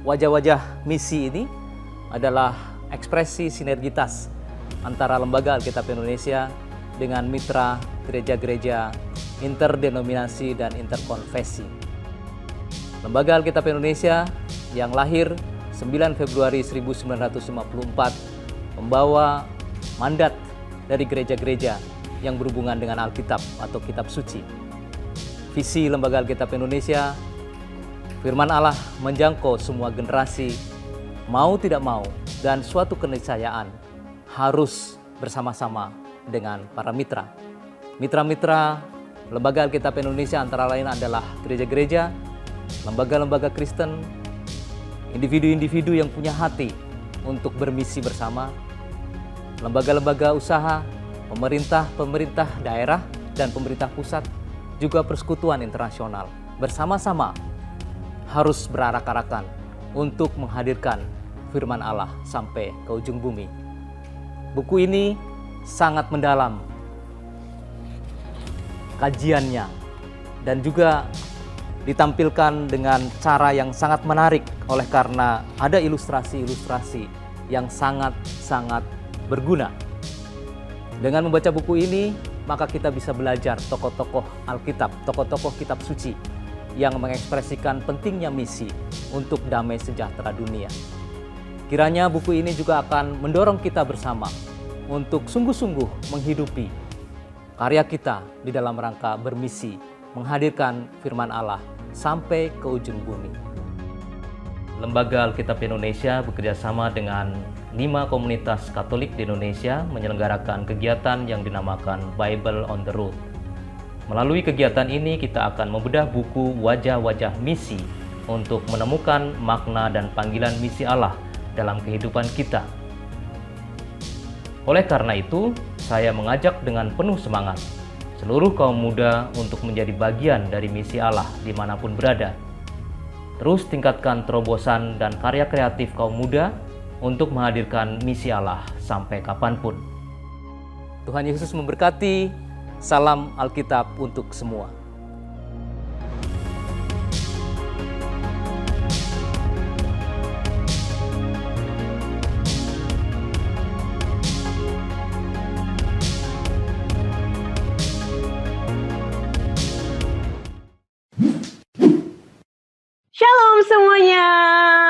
Wajah-wajah misi ini adalah ekspresi sinergitas antara Lembaga Alkitab Indonesia dengan mitra gereja-gereja interdenominasi dan interkonfesi. Lembaga Alkitab Indonesia yang lahir 9 Februari 1954 membawa mandat dari gereja-gereja yang berhubungan dengan Alkitab atau Kitab Suci. Visi Lembaga Alkitab Indonesia, firman Allah menjangkau semua generasi, mau tidak mau, dan suatu keniscayaan harus bersama-sama dengan para mitra. Mitra-mitra Lembaga Alkitab Indonesia antara lain adalah gereja-gereja, lembaga-lembaga Kristen, individu-individu yang punya hati untuk bermisi bersama, lembaga-lembaga usaha, pemerintah daerah dan pemerintah pusat, juga persekutuan internasional. Bersama-sama harus berarak-arakan untuk menghadirkan firman Allah sampai ke ujung bumi. Buku ini sangat mendalam kajiannya dan juga ditampilkan dengan cara yang sangat menarik oleh karena ada ilustrasi-ilustrasi yang sangat-sangat berguna. Dengan membaca buku ini, maka kita bisa belajar tokoh-tokoh Alkitab, tokoh-tokoh Kitab Suci yang mengekspresikan pentingnya misi untuk damai sejahtera dunia. Kiranya buku ini juga akan mendorong kita bersama untuk sungguh-sungguh menghidupi karya kita di dalam rangka bermisi, menghadirkan firman Allah sampai ke ujung bumi. Lembaga Alkitab Indonesia bekerjasama dengan 5 komunitas Katolik di Indonesia menyelenggarakan kegiatan yang dinamakan Bible on the Road. Melalui kegiatan ini kita akan membedah buku Wajah-Wajah Misi untuk menemukan makna dan panggilan misi Allah dalam kehidupan kita. Oleh karena itu, saya mengajak dengan penuh semangat seluruh kaum muda untuk menjadi bagian dari misi Allah dimanapun berada. Terus tingkatkan terobosan dan karya kreatif kaum muda untuk menghadirkan misi Allah sampai kapanpun. Tuhan Yesus memberkati. Salam Alkitab untuk semua. Shalom semuanya,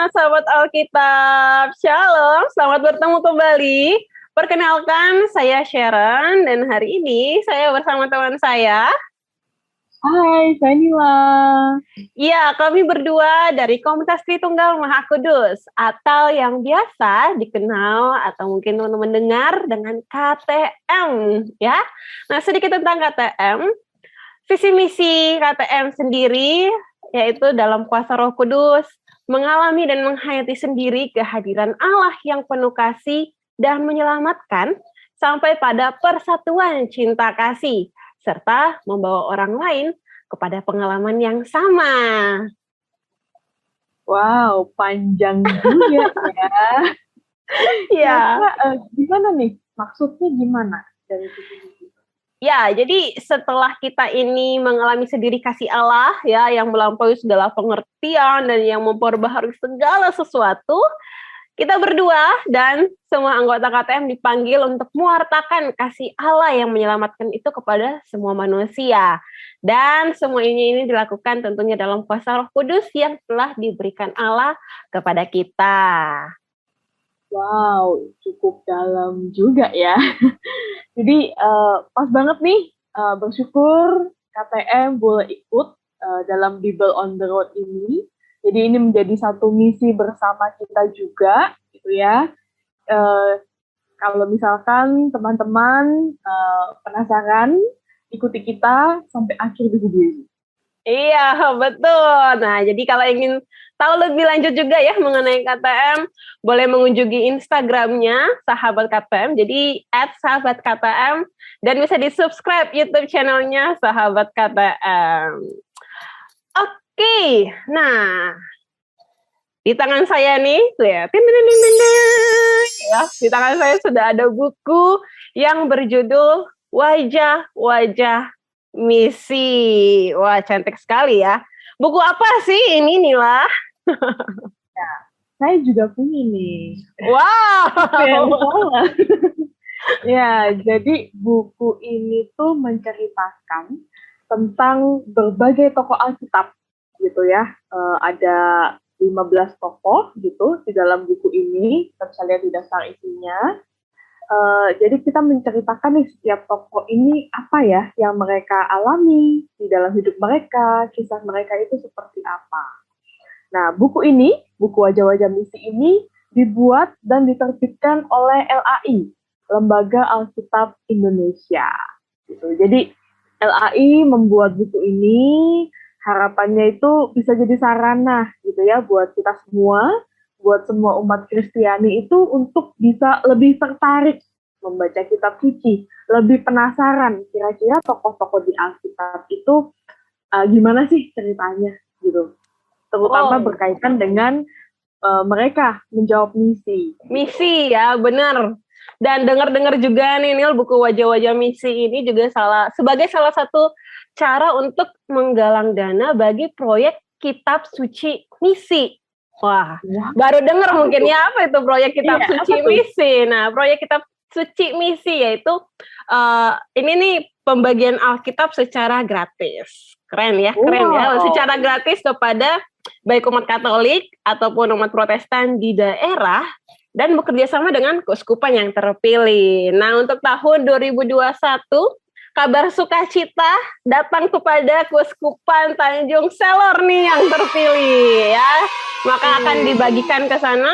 sahabat Alkitab. Shalom, selamat bertemu kembali. Perkenalkan, saya Sharon dan hari ini saya bersama teman saya. Hai, saya Nila. Iya, kami berdua dari Komunitas Tritunggal Maha Kudus atau yang biasa dikenal atau mungkin teman-teman dengar dengan KTM, ya. Nah, sedikit tentang KTM. Visi misi KTM sendiri yaitu dalam kuasa Roh Kudus mengalami dan menghayati sendiri kehadiran Allah yang penuh kasih dan menyelamatkan sampai pada persatuan cinta kasih, serta membawa orang lain kepada pengalaman yang sama. Wow, panjang juga ya. Ya. Gimana nih? Maksudnya gimana dari visi-misi? Ya, jadi setelah kita ini mengalami sendiri kasih Allah, ya, yang melampaui segala pengertian dan yang memperbaharui segala sesuatu, kita berdua dan semua anggota KTM dipanggil untuk mewartakan kasih Allah yang menyelamatkan itu kepada semua manusia. Dan semua ini dilakukan tentunya dalam kuasa Roh Kudus yang telah diberikan Allah kepada kita. Wow, cukup dalam juga ya. Jadi pas banget nih, bersyukur KTM boleh ikut dalam Bible on the Road ini. Jadi ini menjadi satu misi bersama kita juga, gitu ya. Kalau misalkan teman-teman penasaran, ikuti kita sampai akhir video ini. Iya, betul. Nah, jadi kalau ingin tahu lebih lanjut juga ya mengenai KTM, boleh mengunjungi Instagramnya Sahabat KTM, jadi @sahabatktm, dan bisa di-subscribe YouTube channelnya Sahabat KTM. Oke, nah di tangan saya nih, ya, di tangan saya sudah ada buku yang berjudul Wajah-Wajah Misi. Wah, cantik sekali ya. Buku apa sih ini, Nila? Saya juga punya nih. Wow. Yang sama. Ya, jadi buku ini tuh menceritakan tentang berbagai tokoh Alkitab gitu ya. Ada 15 tokoh gitu di dalam buku ini. Kita bisa lihat di dasar isinya. Jadi kita menceritakan nih setiap tokoh ini apa ya yang mereka alami di dalam hidup mereka, kisah mereka itu seperti apa. Nah, buku Wajah-Wajah Misi ini dibuat dan diterbitkan oleh LAI, Lembaga Alkitab Indonesia. Gitu. Jadi LAI membuat buku ini, harapannya itu bisa jadi sarana gitu ya buat kita semua, buat semua umat Kristiani itu untuk bisa lebih tertarik membaca kitab suci, lebih penasaran kira-kira tokoh-tokoh di Alkitab itu gimana sih ceritanya gitu. Terutama berkaitan dengan mereka menjawab misi. Misi ya, benar. Dan dengar-dengar juga nih Nil, buku Wajah-Wajah Misi ini juga sebagai salah satu cara untuk menggalang dana bagi proyek Kitab Suci Misi. Wah, baru dengar mungkin ya apa itu proyek Kitab Suci Misi. Nah, proyek Kitab Suci Misi yaitu ini nih pembagian Alkitab secara gratis. Keren ya, keren ya. Secara gratis kepada baik umat Katolik ataupun umat Protestan di daerah dan bekerja sama dengan keuskupan yang terpilih. Nah, untuk tahun 2021, kabar sukacita datang kepada Keuskupan Tanjung Selor nih yang terpilih ya. Maka akan dibagikan ke sana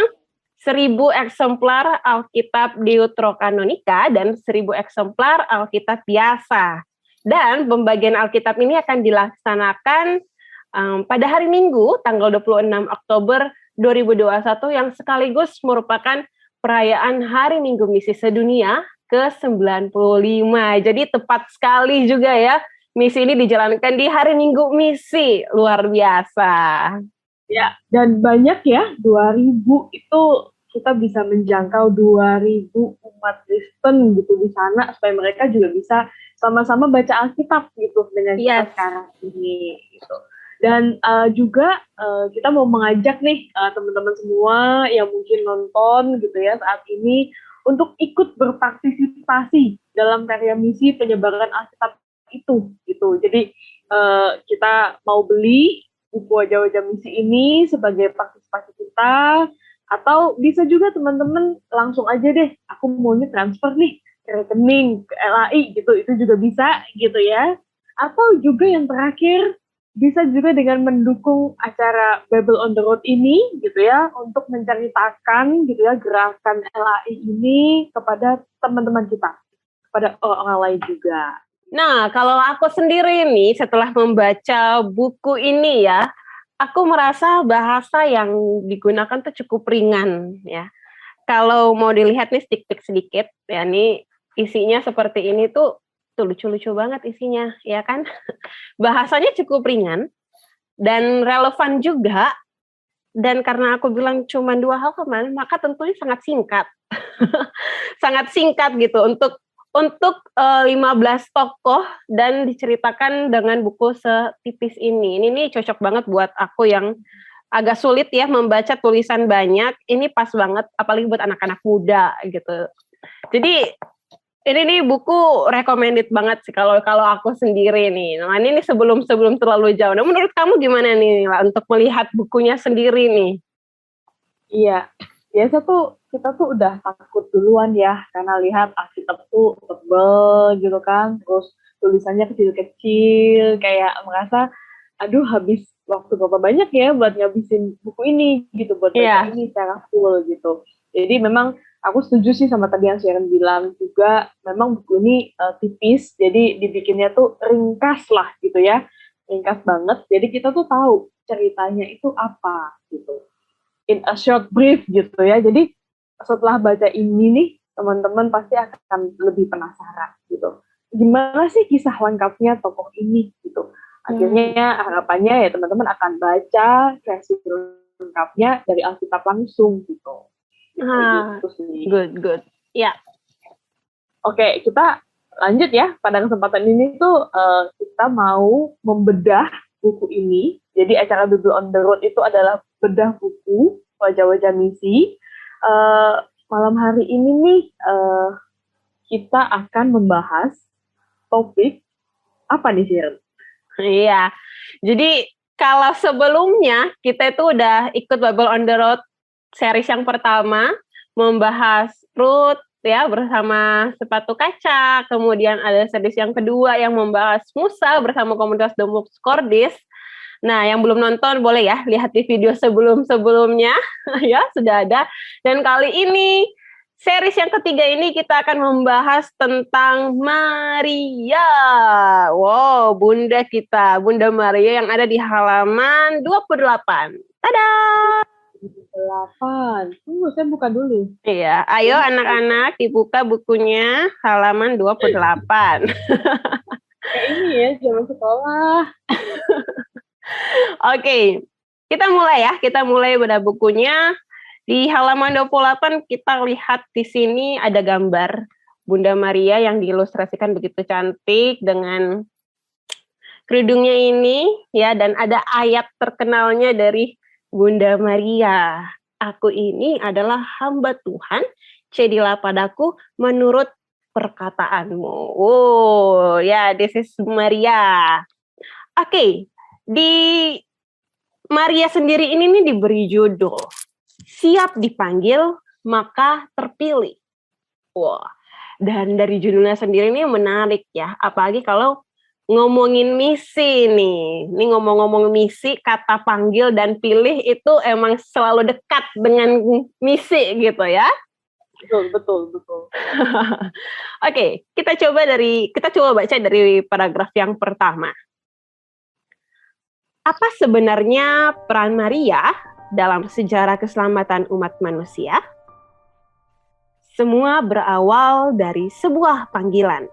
1.000 eksemplar Alkitab Deuterokanonika dan 1.000 eksemplar Alkitab biasa. Dan pembagian Alkitab ini akan dilaksanakan pada hari Minggu, tanggal 26 Oktober 2021 yang sekaligus merupakan perayaan Hari Minggu Misi Sedunia ke-95. Jadi tepat sekali juga ya, misi ini dijalankan di Hari Minggu Misi. Luar biasa. Ya, dan banyak ya, 2.000 itu kita bisa menjangkau 2.000 umat Kristen gitu di sana, supaya mereka juga bisa sama-sama baca Alkitab gitu dengan kita sekarang ini gitu. Dan juga kita mau mengajak nih teman-teman semua yang mungkin nonton gitu ya saat ini untuk ikut berpartisipasi dalam karya misi penyebaran Alkitab itu gitu. Jadi kita mau beli buku Wajah-Wajah Misi ini sebagai partisipasi kita, atau bisa juga teman-teman langsung aja deh, aku maunya transfer nih ke rekening ke LAI gitu, itu juga bisa gitu ya. Atau juga yang terakhir bisa juga dengan mendukung acara Bible on the Road ini gitu ya, untuk menceritakan gitu ya gerakan LAI ini kepada teman-teman kita, kepada orang lain juga. Nah, kalau aku sendiri nih setelah membaca buku ini ya, aku merasa bahasa yang digunakan tuh cukup ringan ya. Kalau mau dilihat nih sedikit ya, nih isinya seperti ini tuh lucu-lucu banget isinya, ya kan? Bahasanya cukup ringan dan relevan juga. Dan karena aku bilang cuma 2 halaman, maka tentunya sangat singkat. Sangat singkat gitu untuk 15 tokoh dan diceritakan dengan buku setipis ini. Ini cocok banget buat aku yang agak sulit ya membaca tulisan banyak. Ini pas banget apalagi buat anak-anak muda gitu. Jadi ini nih buku recommended banget sih kalau aku sendiri nih. Nah, ini sebelum terlalu jauh. Nah, menurut kamu gimana nih untuk melihat bukunya sendiri nih? Iya, biasa tuh kita tuh udah takut duluan ya karena lihat Alkitab tuh tebel gitu kan, terus tulisannya kecil-kecil, kayak merasa aduh habis waktu berapa banyak ya buat ngabisin buku ini gitu, buat baca ini secara full gitu. Jadi memang aku setuju sih sama tadi yang Sharon bilang juga, memang buku ini tipis, jadi dibikinnya tuh ringkas lah gitu ya, ringkas banget. Jadi kita tuh tahu ceritanya itu apa gitu, in a short brief gitu ya. Jadi setelah baca ini nih, teman-teman pasti akan lebih penasaran gitu. Gimana sih kisah lengkapnya tokoh ini gitu. Akhirnya harapannya ya teman-teman akan baca versi lengkapnya dari Alkitab langsung gitu. Gitu sih. Good. Ya. Oke, kita lanjut ya. Pada kesempatan ini tuh kita mau membedah buku ini. Jadi acara Bible on the Road itu adalah bedah buku wajah-wajah misi. Malam hari ini nih kita akan membahas topik apa nih, Sharon? Iya, jadi kalau sebelumnya kita itu udah ikut Bible on the Road series yang pertama, membahas Ruth ya bersama sepatu kaca, kemudian ada series yang kedua yang membahas Musa bersama komunitas Domus Kordis. Nah, yang belum nonton boleh ya lihat di video sebelum-sebelumnya ya sudah ada. Dan kali ini series yang ketiga ini kita akan membahas tentang Maria. Wow, Bunda kita, Bunda Maria yang ada di halaman 28. Tada! 28. Tunggu, saya buka dulu. Iya, ayo anak-anak dibuka bukunya halaman 28. Kayak ini ya, zaman sekolah. Oke, kita mulai pada bukunya. Di halaman 28 kita lihat di sini ada gambar Bunda Maria yang diilustrasikan begitu cantik dengan kerudungnya ini ya, dan ada ayat terkenalnya dari Bunda Maria. Aku ini adalah hamba Tuhan, jadilah padaku menurut perkataanmu. Oh, ya, this is Maria. Oke, di Maria sendiri ini nih diberi judul Siap Dipanggil Maka Terpilih. Wah, dan dari judulnya sendiri ini menarik ya, apalagi kalau ngomongin misi nih. Ini ngomong-ngomong misi, kata panggil dan pilih itu emang selalu dekat dengan misi gitu ya. Betul. Oke, kita coba baca dari paragraf yang pertama. Apa sebenarnya peran Maria dalam sejarah keselamatan umat manusia? Semua berawal dari sebuah panggilan.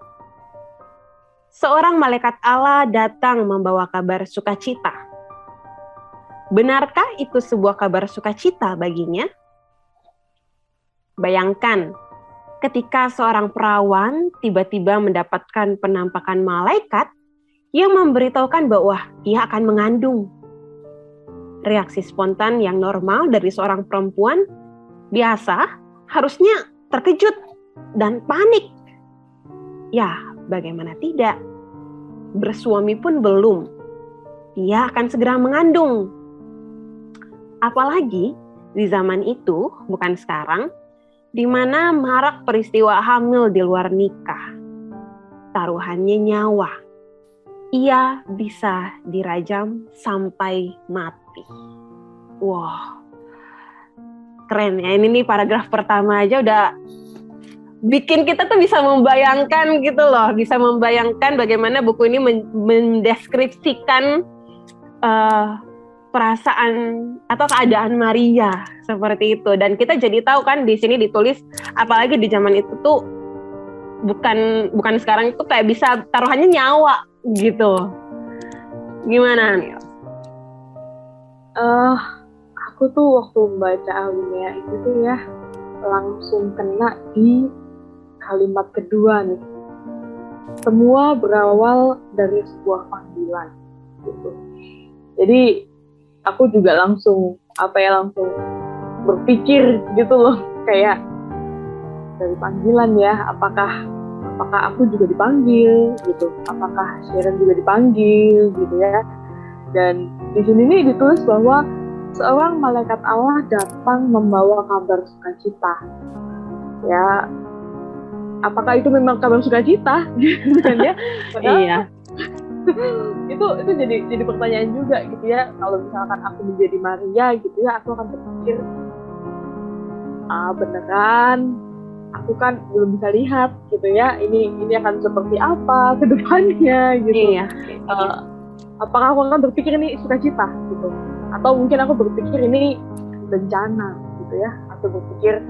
Seorang malaikat Allah datang membawa kabar sukacita. Benarkah itu sebuah kabar sukacita baginya? Bayangkan, ketika seorang perawan tiba-tiba mendapatkan penampakan malaikat yang memberitahukan bahwa ia akan mengandung. Reaksi spontan yang normal dari seorang perempuan biasa harusnya terkejut dan panik. Ya, bagaimana tidak? Bersuami pun belum. Dia akan segera mengandung. Apalagi di zaman itu, bukan sekarang, di mana marak peristiwa hamil di luar nikah. Taruhannya nyawa. Ia bisa dirajam sampai mati. Wah, keren ya. Ini nih paragraf pertama aja udah bikin kita tuh bisa membayangkan gitu loh. Bisa membayangkan bagaimana buku ini mendeskripsikan perasaan atau keadaan Maria seperti itu. Dan kita jadi tahu kan di sini ditulis, apalagi di zaman itu tuh bukan sekarang itu kayak bisa taruhannya nyawa gitu. Gimana nih? Aku tuh waktu membaca alinea itu tuh ya langsung kena di kalimat kedua nih. Semua berawal dari sebuah panggilan gitu. Jadi aku juga langsung berpikir gitu loh, kayak dari panggilan ya, apakah aku juga dipanggil gitu, apakah Sharon juga dipanggil gitu ya. Dan di sini nih ditulis bahwa seorang malaikat Allah datang membawa kabar sukacita. Ya, apakah itu memang kabar sukacita? Kan ya? Padahal, Iya. itu jadi pertanyaan juga gitu ya. Kalau misalkan aku menjadi Maria gitu ya, aku akan berpikir, beneran aku kan belum bisa lihat gitu ya, ini akan seperti apa ke depannya gitu. Iya. Apakah aku akan berpikir ini sukacita gitu, atau mungkin aku berpikir ini bencana gitu ya, atau berpikir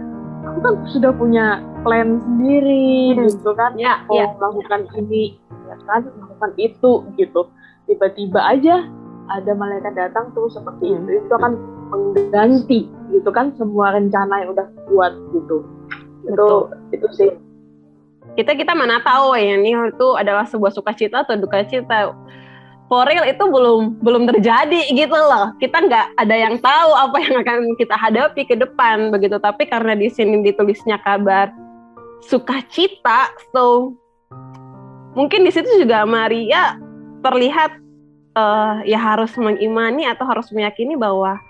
aku kan sudah punya plan sendiri gitu kan, melakukan ini ya kan, melakukan itu gitu. Tiba-tiba aja ada malaikat datang terus seperti itu akan mengganti gitu kan semua rencana yang udah buat gitu. Itu sih. Kita mana tahu ya ini itu adalah sebuah sukacita atau duka cita. for real itu belum terjadi gitu loh. Kita nggak ada yang tahu apa yang akan kita hadapi ke depan begitu. Tapi karena di sini ditulisnya kabar sukacita, so mungkin di situ juga Maria terlihat ya harus mengimani atau harus meyakini bahwa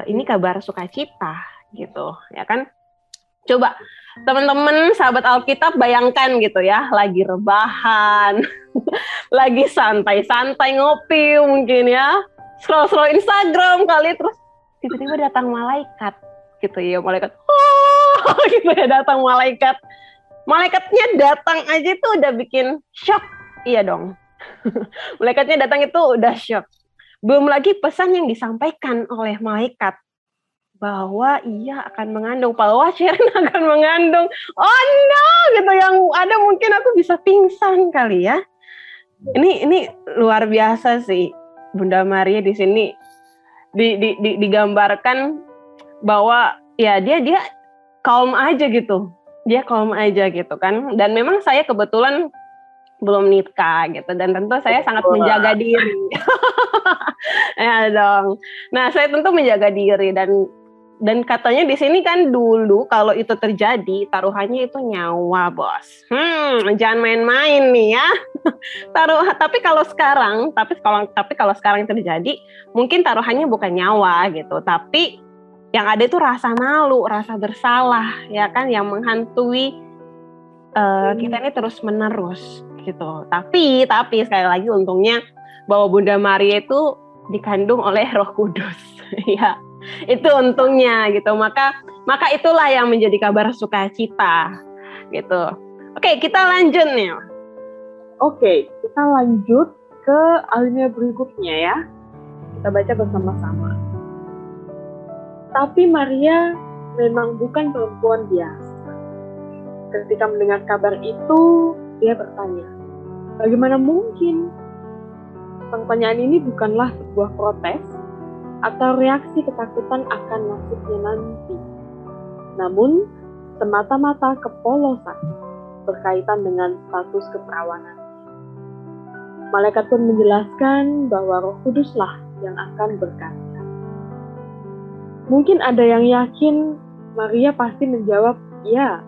ini kabar sukacita gitu, ya kan? Coba teman-teman sahabat Alkitab bayangkan gitu ya, lagi rebahan, lagi santai-santai ngopi mungkin ya, scroll Instagram kali, terus tiba-tiba datang malaikat gitu ya, malaikat, gitu ya, datang malaikat. Malaikatnya datang aja itu udah bikin shock, iya dong. Malaikatnya datang itu udah shock. Belum lagi pesan yang disampaikan oleh malaikat bahwa ia akan mengandung, bahwa Sharon akan mengandung. Oh no, gitu, yang ada mungkin aku bisa pingsan kali ya. Ini luar biasa sih, Bunda Maria di sini digambarkan bahwa ya dia calm aja gitu. Dia calm aja gitu kan. Dan memang saya kebetulan belum nikah gitu, dan tentu saya sangat menjaga diri. Ya dong. Nah, saya tentu menjaga diri, dan katanya di sini kan dulu kalau itu terjadi taruhannya itu nyawa, bos. Jangan main-main nih ya. Tapi kalau sekarang terjadi, mungkin taruhannya bukan nyawa gitu, tapi yang ada itu rasa malu, rasa bersalah, ya kan, yang menghantui kita ini terus menerus gitu. Tapi sekali lagi untungnya bahwa Bunda Maria itu dikandung oleh Roh Kudus. Ya, itu untungnya gitu. Maka itulah yang menjadi kabar sukacita gitu. Oke, kita lanjut nih. Oke, kita lanjut ke alinea berikutnya ya. Kita baca bersama-sama. Tapi Maria memang bukan perempuan biasa. Ketika mendengar kabar itu, dia bertanya, bagaimana mungkin? Pertanyaan ini bukanlah sebuah protes atau reaksi ketakutan akan nasibnya nanti, namun semata-mata kepolosan berkaitan dengan status keperawanan. Malaikat pun menjelaskan bahwa Roh Kuduslah yang akan berkata. Mungkin ada yang yakin Maria pasti menjawab ya,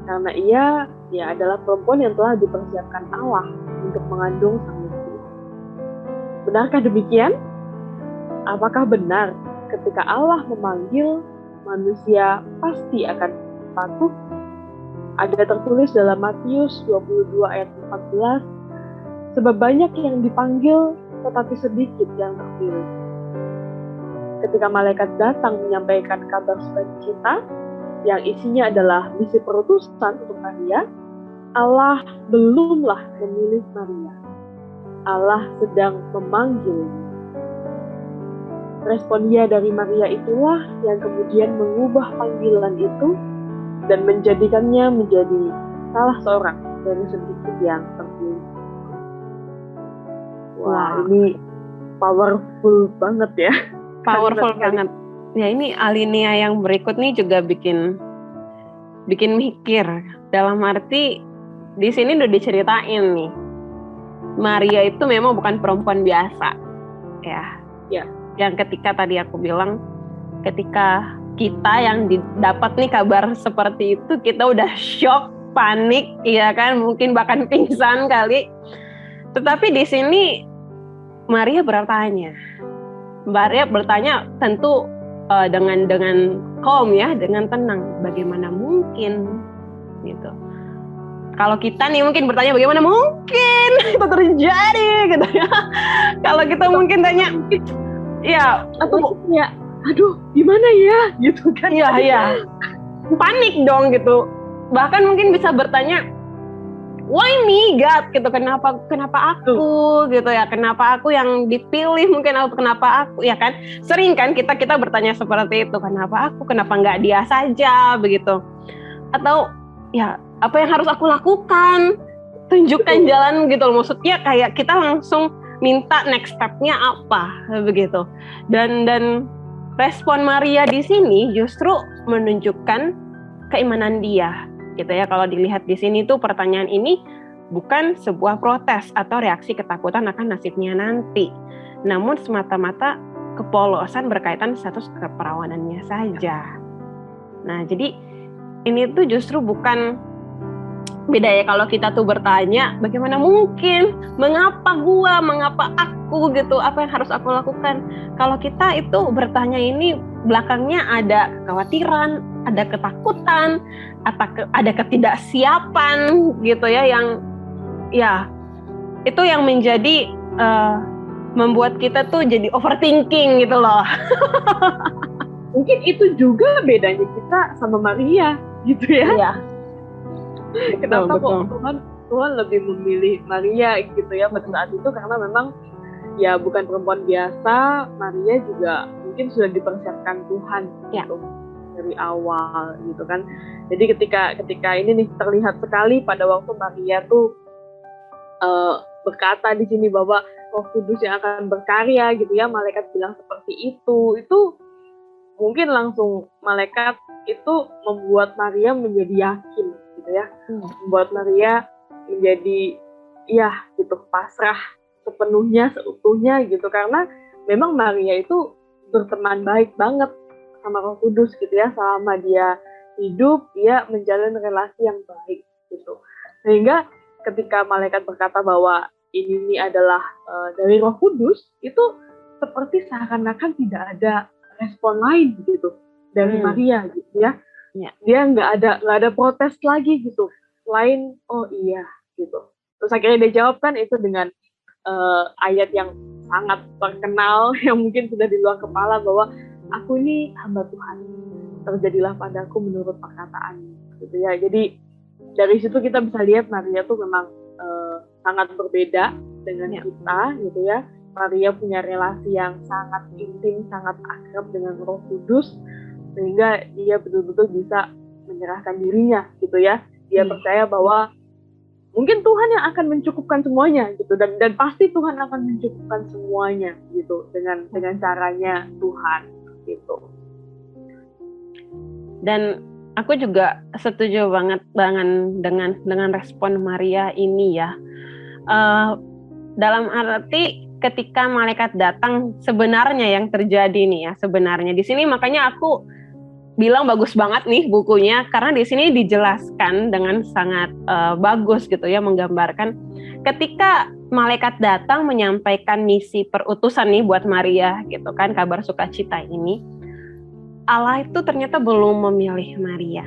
karena ia adalah perempuan yang telah dipersiapkan Allah untuk mengandung sang Mesias. Benarkah demikian? Apakah benar ketika Allah memanggil, manusia pasti akan patuh? Ada tertulis dalam Matius 22 ayat 14, sebab banyak yang dipanggil tetapi sedikit yang terpilih. Ketika malaikat datang menyampaikan kabar sukacita yang isinya adalah misi perutusan untuk Maria, Allah belumlah memilih Maria. Allah sedang memanggilnya. Respon dia dari Maria itulah yang kemudian mengubah panggilan itu dan menjadikannya menjadi salah seorang dari sedikit yang terpilih. Wah, ini powerful banget ya. Powerful banget. Ya, ini alinea yang berikut nih juga bikin mikir. Dalam arti di sini udah diceritain nih, Maria itu memang bukan perempuan biasa, ya. Yang ketika tadi aku bilang, ketika kita yang dapat nih kabar seperti itu, kita udah shock, panik, ya kan, mungkin bahkan pingsan kali. Tetapi di sini Maria bertanya tentu dengan calm ya, dengan tenang, bagaimana mungkin gitu. Kalau kita nih mungkin bertanya bagaimana mungkin itu terjadi gitu ya. Kalau kita mungkin tanya ya, atau ya, aduh gimana ya gitu kan. Iya. Panik dong gitu. Bahkan mungkin bisa bertanya, why me God gitu, kenapa aku gitu ya, kenapa aku yang dipilih, mungkin kenapa aku, ya kan, sering kan kita bertanya seperti itu, kenapa nggak dia saja begitu, atau ya apa yang harus aku lakukan, tunjukkan jalan gitu loh, maksudnya kayak kita langsung minta next step-nya apa begitu. Dan respon Maria di sini justru menunjukkan keimanan dia gitu ya. Kalau dilihat di sini tuh pertanyaan ini bukan sebuah protes atau reaksi ketakutan akan nasibnya nanti, namun semata-mata kepolosan berkaitan status keperawanannya saja. Nah, jadi ini tuh justru bukan beda ya kalau kita tuh bertanya, bagaimana mungkin, mengapa aku gitu, apa yang harus aku lakukan? Kalau kita itu bertanya ini belakangnya ada kekhawatiran, ada ketakutan, ada ketidaksiapan gitu ya, yang ya itu yang menjadi membuat kita tuh jadi overthinking gitu loh. Mungkin itu juga bedanya kita sama Maria gitu ya. Iya. Kenapa betul. kok Tuhan lebih memilih Maria gitu ya pada saat itu, karena memang ya bukan perempuan biasa. Maria juga mungkin sudah dipersiapkan Tuhan gitu dari awal gitu kan. Jadi ketika ini nih terlihat sekali pada waktu Maria tuh berkata di sini bahwa Roh Kudus yang akan berkarya gitu ya, malaikat bilang seperti itu mungkin langsung malaikat itu membuat Maria menjadi yakin gitu ya, membuat Maria menjadi gitu pasrah sepenuhnya, seutuhnya gitu, karena memang Maria itu berteman baik banget sama Roh Kudus gitu ya, selama dia hidup dia menjalin relasi yang baik gitu, sehingga ketika malaikat berkata bahwa ini adalah dari Roh Kudus, itu seperti seakan-akan tidak ada respon lain gitu dari Maria gitu ya. Dia nggak ada protes lagi gitu, selain oh iya gitu. Terus akhirnya dia jawabkan itu dengan ayat yang sangat terkenal yang mungkin sudah di luar kepala, bahwa aku ini hamba Tuhan, terjadilah padaku menurut perkataan gitu ya. Jadi dari situ kita bisa lihat Maria tuh memang sangat berbeda dengan kita gitu ya. Maria punya relasi yang sangat intim, sangat akrab dengan Roh Kudus, sehingga dia betul-betul bisa menyerahkan dirinya gitu ya. Dia percaya bahwa mungkin Tuhan yang akan mencukupkan semuanya gitu, dan pasti Tuhan akan mencukupkan semuanya gitu dengan caranya Tuhan gitu. Dan aku juga setuju banget dengan respon Maria ini ya. Dalam arti ketika malaikat datang, sebenarnya yang terjadi nih ya, sebenarnya di sini makanya aku bilang bagus banget nih bukunya, karena di sini dijelaskan dengan sangat bagus gitu ya, menggambarkan ketika malaikat datang menyampaikan misi perutusan nih buat Maria gitu kan, kabar sukacita ini, Allah itu ternyata belum memilih Maria.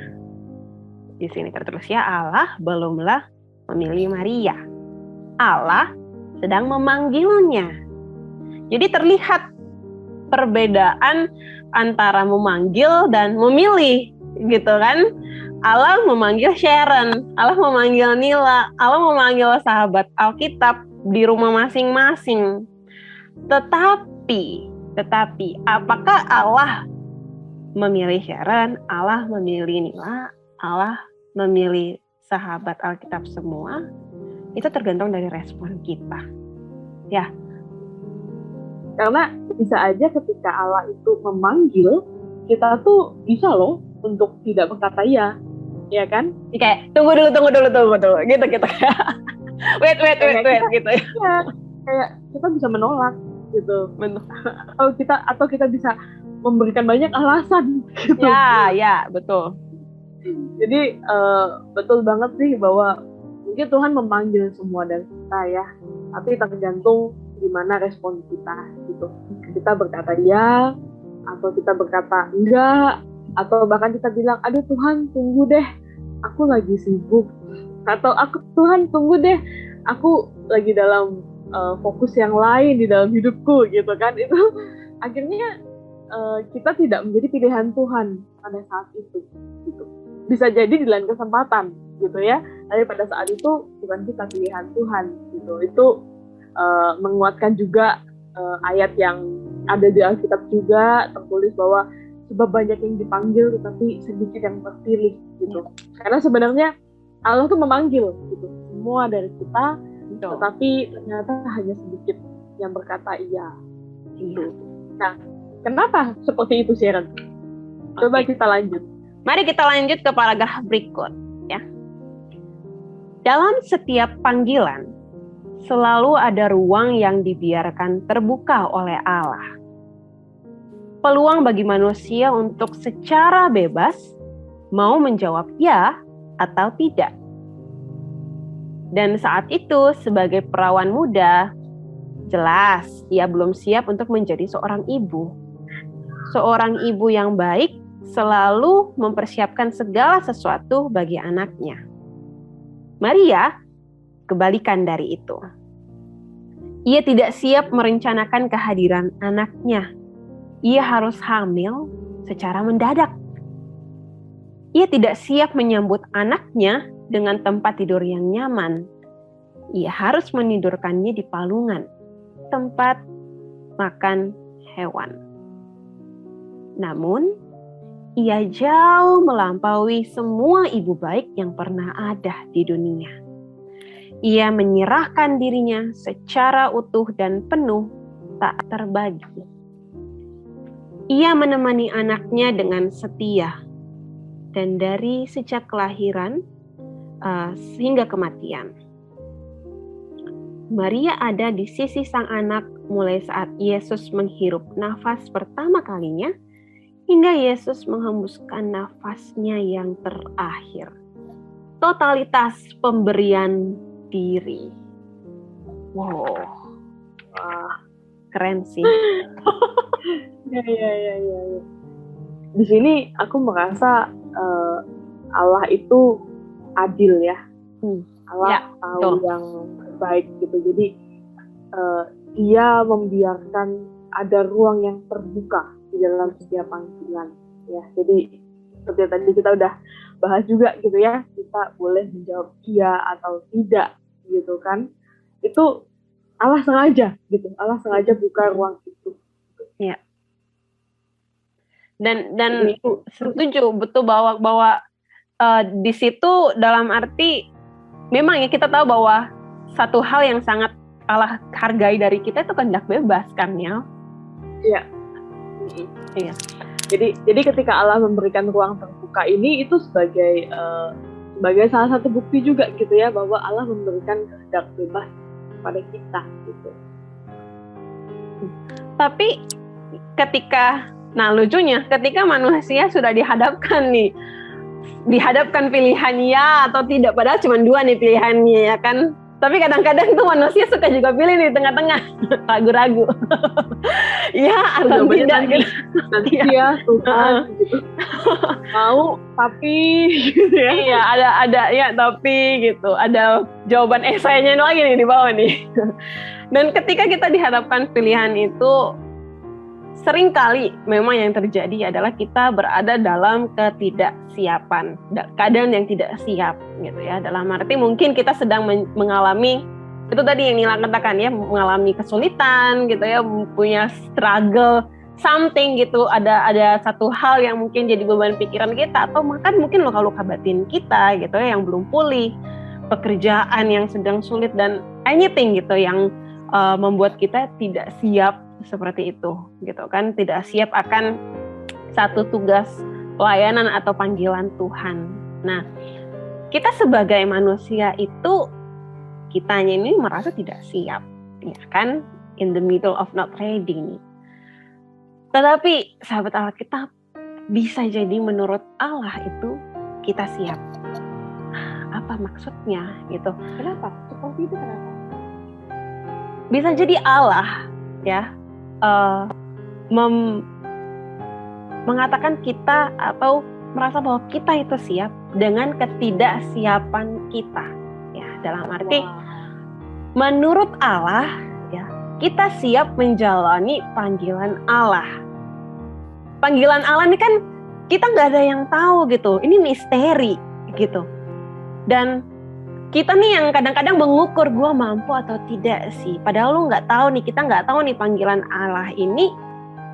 Di sini tertulis ya, Allah belumlah memilih Maria. Allah sedang memanggilnya. Jadi terlihat perbedaan antara memanggil dan memilih gitu kan. Allah memanggil Sharon, Allah memanggil Nila, Allah memanggil sahabat Alkitab di rumah masing-masing. Tetapi apakah Allah memilih Sharon, Allah memilih Nila, Allah memilih sahabat Alkitab semua? Itu tergantung dari respon kita. Ya. Karena bisa aja ketika Allah itu memanggil, kita tuh bisa loh untuk tidak berkata iya. Ya kan? Kayak tunggu dulu gitu. wait gitu ya. Kayak kita bisa menolak gitu. Atau kita bisa memberikan banyak alasan gitu. Ya, betul. Jadi betul banget sih bahwa mungkin Tuhan memanggil semua dari kita ya, tapi tergantung gimana respon kita gitu. Kita berkata ya, atau kita berkata enggak, atau bahkan kita bilang, aduh Tuhan tunggu deh, aku lagi sibuk, atau Tuhan tunggu deh, aku lagi dalam fokus yang lain di dalam hidupku gitu kan. Itu akhirnya kita tidak menjadi pilihan Tuhan pada saat itu gitu. Bisa jadi di lain kesempatan gitu ya, tapi pada saat itu bukan kita pilihan Tuhan gitu. Itu menguatkan juga ayat yang ada di Alkitab juga, tertulis bahwa sebab banyak yang dipanggil tetapi sedikit yang terpilih gitu. Karena sebenarnya Allah tuh memanggil gitu semua dari kita, tetapi ternyata hanya sedikit yang berkata iya gitu. Nah, kenapa seperti itu, Sharon? Coba kita lanjut. Mari kita lanjut ke paragraf berikut ya. Dalam setiap panggilan, selalu ada ruang yang dibiarkan terbuka oleh Allah. Peluang bagi manusia untuk secara bebas mau menjawab ya atau tidak. Dan saat itu sebagai perawan muda, jelas ia belum siap untuk menjadi seorang ibu. Seorang ibu yang baik selalu mempersiapkan segala sesuatu bagi anaknya. Maria kebalikan dari itu. Ia tidak siap merencanakan kehadiran anaknya. Ia harus hamil secara mendadak. Ia tidak siap menyambut anaknya dengan tempat tidur yang nyaman. Ia harus menidurkannya di palungan, tempat makan hewan. Namun, ia jauh melampaui semua ibu baik yang pernah ada di dunia. Ia menyerahkan dirinya secara utuh dan penuh, tak terbagi. Ia menemani anaknya dengan setia, dan dari sejak kelahiran hingga kematian. Maria ada di sisi sang anak mulai saat Yesus menghirup nafas pertama kalinya, hingga Yesus menghembuskan nafasnya yang terakhir. Totalitas pemberian diri. Wow, keren sih. Ya. Di sini aku merasa Allah itu adil ya. Allah tahu yang terbaik gitu. Jadi Dia membiarkan ada ruang yang terbuka di dalam setiap panggilan. Ya, jadi seperti tadi kita udah bahas juga gitu ya, kita boleh menjawab iya atau tidak gitu kan. Itu Allah sengaja gitu. Allah sengaja buka ruang itu. Ya. Dan itu setuju betul bahwa di situ dalam arti memang ya kita tahu bahwa satu hal yang sangat Allah hargai dari kita itu kehendak bebas kan ya. Iya. Iya. Jadi ketika Allah memberikan ruang terbuka ini itu sebagai salah satu bukti juga gitu ya bahwa Allah memberikan kehendak bebas pada kita gitu. Tapi lucunya ketika manusia sudah dihadapkan pilihan ya atau tidak, padahal cuma dua nih pilihannya ya kan. Tapi kadang-kadang tuh manusia suka juga pilih di tengah-tengah, ragu-ragu. Ya atau tidak gitu. Nanti ya Tuhan gitu. Mau tapi gitu ya. Iya, ada ya tapi gitu. Ada jawaban esainya lagi nih di bawah nih. Dan ketika kita dihadapkan pilihan itu, seringkali memang yang terjadi adalah kita berada dalam ketidaksiapan, keadaan yang tidak siap gitu ya. Dalam arti mungkin kita sedang mengalami itu tadi yang Nila katakan ya, mengalami kesulitan gitu ya, punya struggle something gitu, ada satu hal yang mungkin jadi beban pikiran kita atau mungkin luka-luka batin kita gitu ya yang belum pulih, pekerjaan yang sedang sulit dan anything gitu yang membuat kita tidak siap seperti itu gitu kan, tidak siap akan satu tugas pelayanan atau panggilan Tuhan. Nah, kita sebagai manusia itu kitanya ini merasa tidak siap, ya kan, in the middle of not ready nih. Tetapi sahabat Allah, kita bisa jadi menurut Allah itu kita siap. Apa maksudnya gitu? Kenapa? Seperti itu kenapa? Bisa jadi Allah ya mengatakan kita atau merasa bahwa kita itu siap dengan ketidaksiapan kita ya, dalam arti menurut Allah ya kita siap menjalani panggilan Allah. Panggilan Allah ini kan kita nggak ada yang tahu gitu, ini misteri gitu. Dan kita nih yang kadang-kadang mengukur gue mampu atau tidak sih. Padahal lu nggak tahu nih, kita nggak tahu nih panggilan Allah ini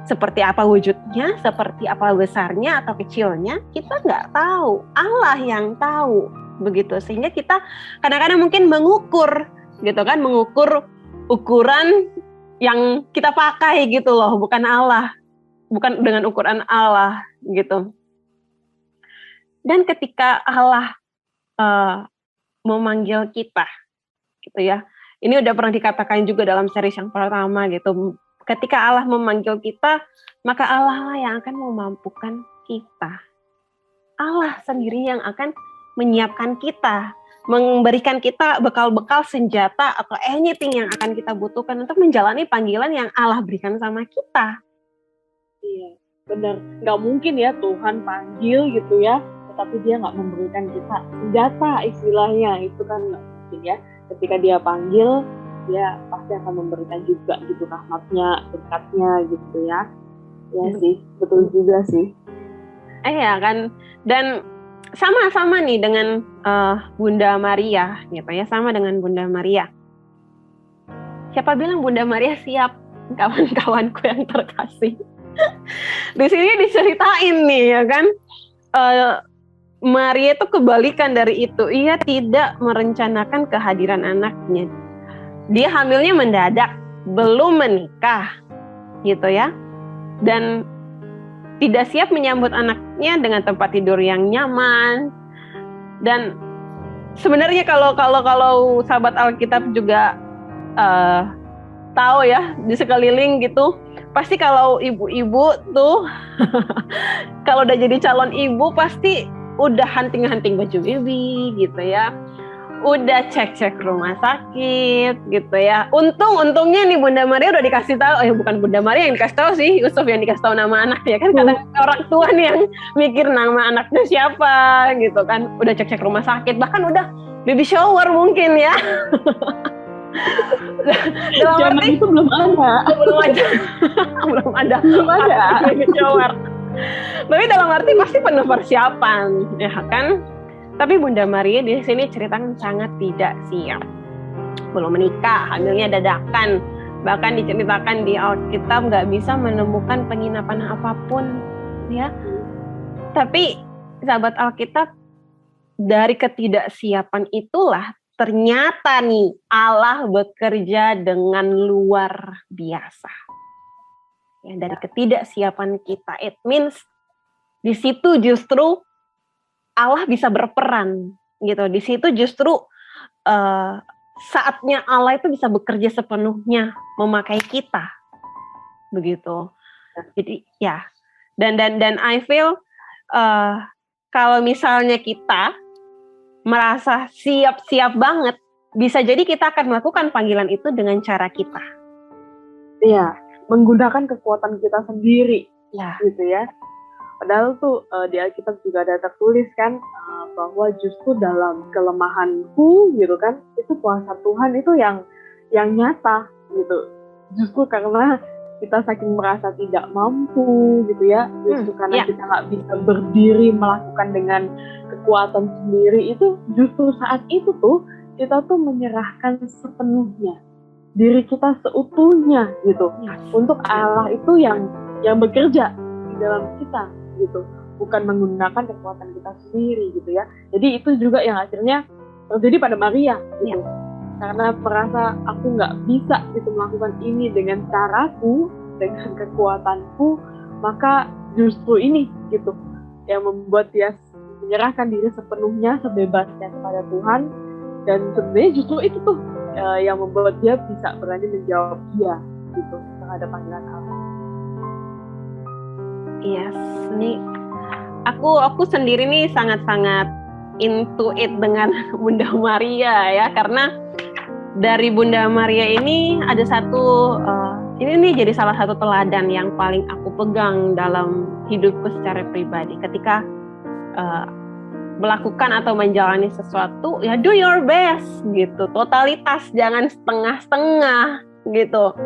seperti apa wujudnya, seperti apa besarnya atau kecilnya. Kita nggak tahu, Allah yang tahu begitu. Sehingga kita kadang-kadang mungkin mengukur gitu kan, mengukur ukuran yang kita pakai gitu loh, bukan Allah, bukan dengan ukuran Allah gitu. Dan ketika Allah memanggil kita, gitu ya. Ini udah pernah dikatakan juga dalam series yang pertama gitu. Ketika Allah memanggil kita, maka Allah lah yang akan memampukan kita. Allah sendiri yang akan menyiapkan kita, memberikan kita bekal-bekal senjata atau anything yang akan kita butuhkan untuk menjalani panggilan yang Allah berikan sama kita. Iya, benar. Nggak mungkin ya Tuhan panggil gitu ya, tetapi dia nggak memberikan kita senjata istilahnya. Itu kan nggak mungkin ya. Ketika dia panggil, dia pasti akan memberikan juga gitu rahmatnya, berkatnya gitu ya. Ya sih, betul juga sih. Iya kan, dan sama-sama nih dengan Bunda Maria gitu ya, sama dengan Bunda Maria. Siapa bilang Bunda Maria siap, kawan-kawanku yang terkasih? Di sini diceritain nih ya kan, Maria itu kebalikan dari itu. Ia tidak merencanakan kehadiran anaknya. Dia hamilnya mendadak, belum menikah gitu ya, dan tidak siap menyambut anaknya dengan tempat tidur yang nyaman. Dan sebenarnya kalau sahabat Alkitab juga tahu ya, di sekeliling gitu, pasti kalau ibu-ibu tuh kalau udah jadi calon ibu pasti udah hunting-hunting baju baby gitu ya, udah cek-cek rumah sakit gitu ya. Untungnya nih Bunda Maria udah dikasih tahu, bukan Bunda Maria yang dikasih tahu sih, Yusuf yang dikasih tahu nama anak ya kan. Kadang orang tua nih yang mikir nama anaknya siapa gitu kan, udah cek-cek rumah sakit, bahkan udah baby shower mungkin ya. Dalam arti itu belum ada baby shower. Tapi dalam arti pasti penuh persiapan ya kan. Tapi Bunda Maria di sini ceritakan sangat tidak siap. Belum menikah, hamilnya dadakan. Bahkan diceritakan di Alkitab nggak bisa menemukan penginapan apapun, ya. Tapi sahabat Alkitab, dari ketidaksiapan itulah ternyata nih Allah bekerja dengan luar biasa. Ya, dari ketidaksiapan kita, it means di situ justru Allah bisa berperan gitu. Di situ justru saatnya Allah itu bisa bekerja sepenuhnya memakai kita, begitu. Jadi ya, dan I feel kalau misalnya kita merasa siap banget, bisa jadi kita akan melakukan panggilan itu dengan cara kita. Iya, menggunakan kekuatan kita sendiri, ya. Gitu ya. Padahal tuh di Alkitab juga ada tertulis kan bahwa justru dalam kelemahanku gitu kan, itu kuasa Tuhan itu yang nyata gitu. Justru karena kita saking merasa tidak mampu gitu ya, justru karena kita nggak bisa berdiri melakukan dengan kekuatan sendiri, itu justru saat itu tuh kita tuh menyerahkan sepenuhnya diri kita seutuhnya gitu untuk Allah itu yang bekerja di dalam kita gitu, bukan menggunakan kekuatan kita sendiri gitu ya. Jadi itu juga yang akhirnya terjadi pada Maria gitu. Karena merasa aku nggak bisa gitu melakukan ini dengan caraku, dengan kekuatanku, maka justru ini gitu yang membuat dia menyerahkan diri sepenuhnya, sebebasnya kepada Tuhan. Dan sebenarnya justru itu tuh yang membuat dia bisa berani menjawab dia gitu terhadap panggilan Allah. Yes, nih aku sendiri nih sangat-sangat into it dengan Bunda Maria ya, karena dari Bunda Maria ini ada satu ini nih jadi salah satu teladan yang paling aku pegang dalam hidupku secara pribadi. Ketika melakukan atau menjalani sesuatu, ya do your best gitu, totalitas, jangan setengah-setengah gitu.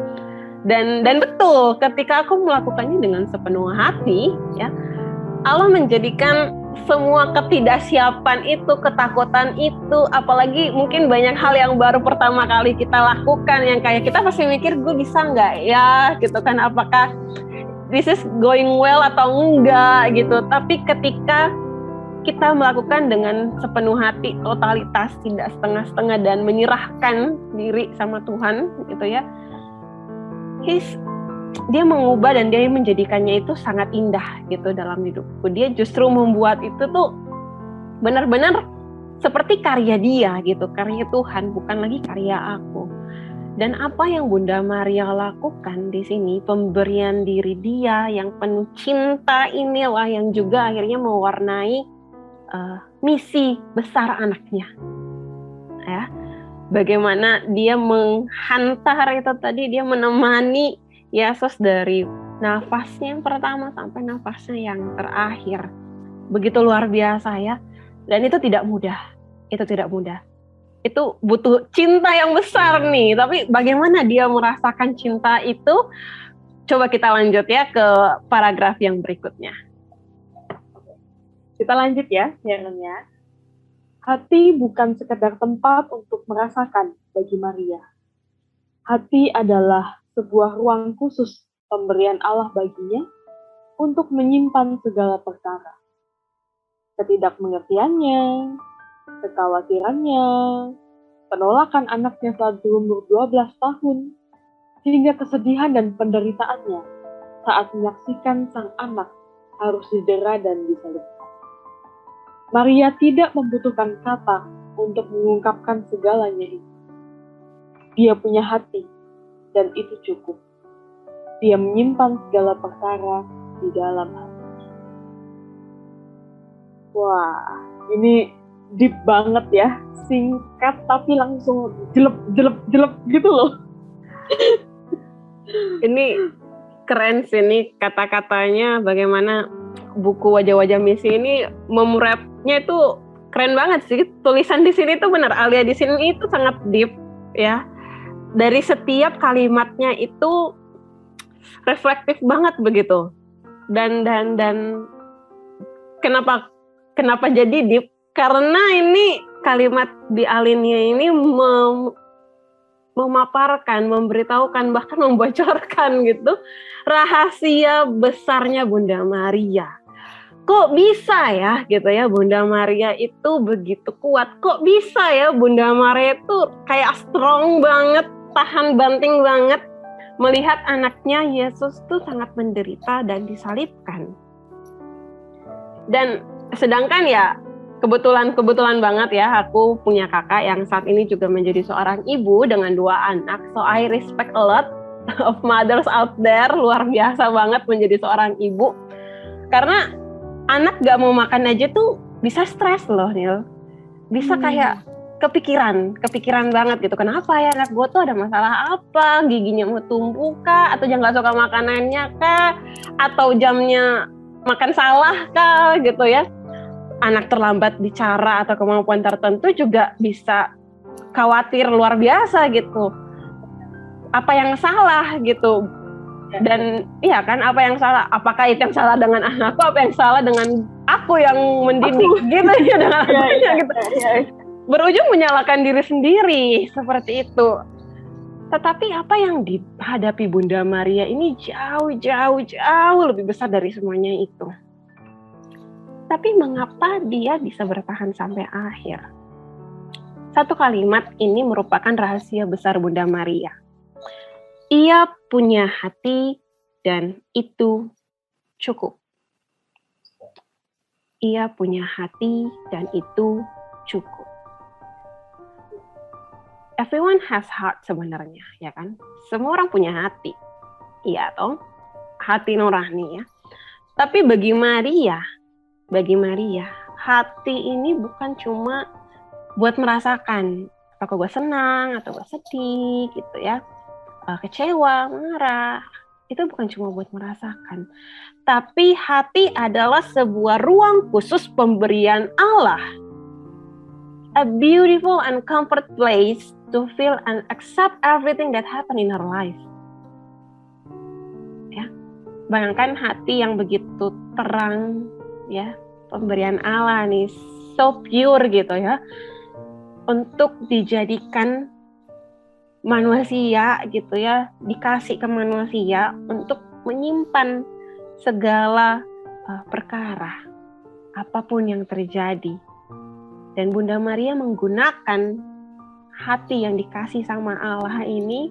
Dan betul, ketika aku melakukannya dengan sepenuh hati, ya Allah menjadikan semua ketidaksiapan itu, ketakutan itu, apalagi mungkin banyak hal yang baru pertama kali kita lakukan, yang kayak kita pasti mikir, gue bisa nggak ya, gitu kan, apakah this is going well atau enggak, gitu. Tapi ketika kita melakukan dengan sepenuh hati, totalitas, tidak setengah-setengah, dan menyerahkan diri sama Tuhan, gitu ya, dia mengubah dan dia menjadikannya itu sangat indah gitu dalam hidupku. Dia justru membuat itu tuh benar-benar seperti karya dia gitu, karya Tuhan, bukan lagi karya aku. Dan apa yang Bunda Maria lakukan di sini, pemberian diri dia yang penuh cinta inilah yang juga akhirnya mewarnai misi besar anaknya. Ya, bagaimana dia menghantar itu tadi, dia menemani Yesus dari nafasnya yang pertama sampai nafasnya yang terakhir. Begitu luar biasa ya. Dan itu tidak mudah. Itu tidak mudah. Itu butuh cinta yang besar nih. Tapi bagaimana dia merasakan cinta itu? Coba kita lanjut ya ke paragraf yang berikutnya. Kita lanjut ya, siarannya. Hati bukan sekedar tempat untuk merasakan bagi Maria. Hati adalah sebuah ruang khusus pemberian Allah baginya untuk menyimpan segala perkara. Ketidakmengertiannya, kekhawatirannya, penolakan anaknya saat berumur 12 tahun, hingga kesedihan dan penderitaannya saat menyaksikan sang anak harus didera dan disalibkan. Maria tidak membutuhkan kata untuk mengungkapkan segalanya itu. Dia punya hati, dan itu cukup. Dia menyimpan segala perkara di dalam hati. Wah, ini deep banget ya. Singkat tapi langsung jelep gitu loh. Ini keren sih nih kata-katanya, bagaimana buku Wajah-Wajah Misi ini memurapnya itu keren banget sih. Tulisan di sini tuh benar, Alia di sini itu sangat deep ya. Dari setiap kalimatnya itu reflektif banget begitu. Dan kenapa jadi deep? Karena ini kalimat di Alinea ini memaparkan, memberitahukan, bahkan membocorkan gitu rahasia besarnya Bunda Maria. Kok bisa ya gitu ya Bunda Maria itu begitu kuat? Kok bisa ya Bunda Maria itu kayak strong banget, tahan banting banget melihat anaknya Yesus tuh sangat menderita dan disalibkan. Dan sedangkan ya kebetulan banget ya, aku punya kakak yang saat ini juga menjadi seorang ibu dengan 2 anak. So I respect a lot of mothers out there, luar biasa banget menjadi seorang ibu. Karena anak gak mau makan aja tuh bisa stres loh, Nil. Bisa kayak kepikiran banget gitu. Kenapa ya anak gue tuh ada masalah apa? Giginya mau tumbuh kah? Atau dia gak suka makanannya kah? Atau jamnya makan salah kah? Gitu ya. Anak terlambat bicara atau kemampuan tertentu juga bisa khawatir luar biasa gitu. Apa yang salah gitu. Dan iya kan, apa yang salah? Apakah itu yang salah dengan anakku? Apa yang salah dengan aku yang mendidik? Gitu ya, dengan anaknya gitu. Berujung menyalahkan diri sendiri seperti itu. Tetapi apa yang dihadapi Bunda Maria ini jauh lebih besar dari semuanya itu. Tapi mengapa dia bisa bertahan sampai akhir? Satu kalimat ini merupakan rahasia besar Bunda Maria. Ia punya hati dan itu cukup. Ia punya hati dan itu cukup. Everyone has heart sebenarnya, ya kan? Semua orang punya hati. Iya toh? Hati nurani ya. Tapi bagi Maria, hati ini bukan cuma buat merasakan apakah gue senang atau gue sedih gitu ya. Kecewa, marah, itu bukan cuma buat merasakan. Tapi hati adalah sebuah ruang khusus pemberian Allah. A beautiful and comfort place to feel and accept everything that happen in our life. Ya, bayangkan hati yang begitu terang, ya, pemberian Allah nih, so pure gitu ya, untuk dijadikan manusia gitu ya, dikasih ke manusia untuk menyimpan segala perkara, apapun yang terjadi. Dan Bunda Maria menggunakan hati yang dikasih sama Allah ini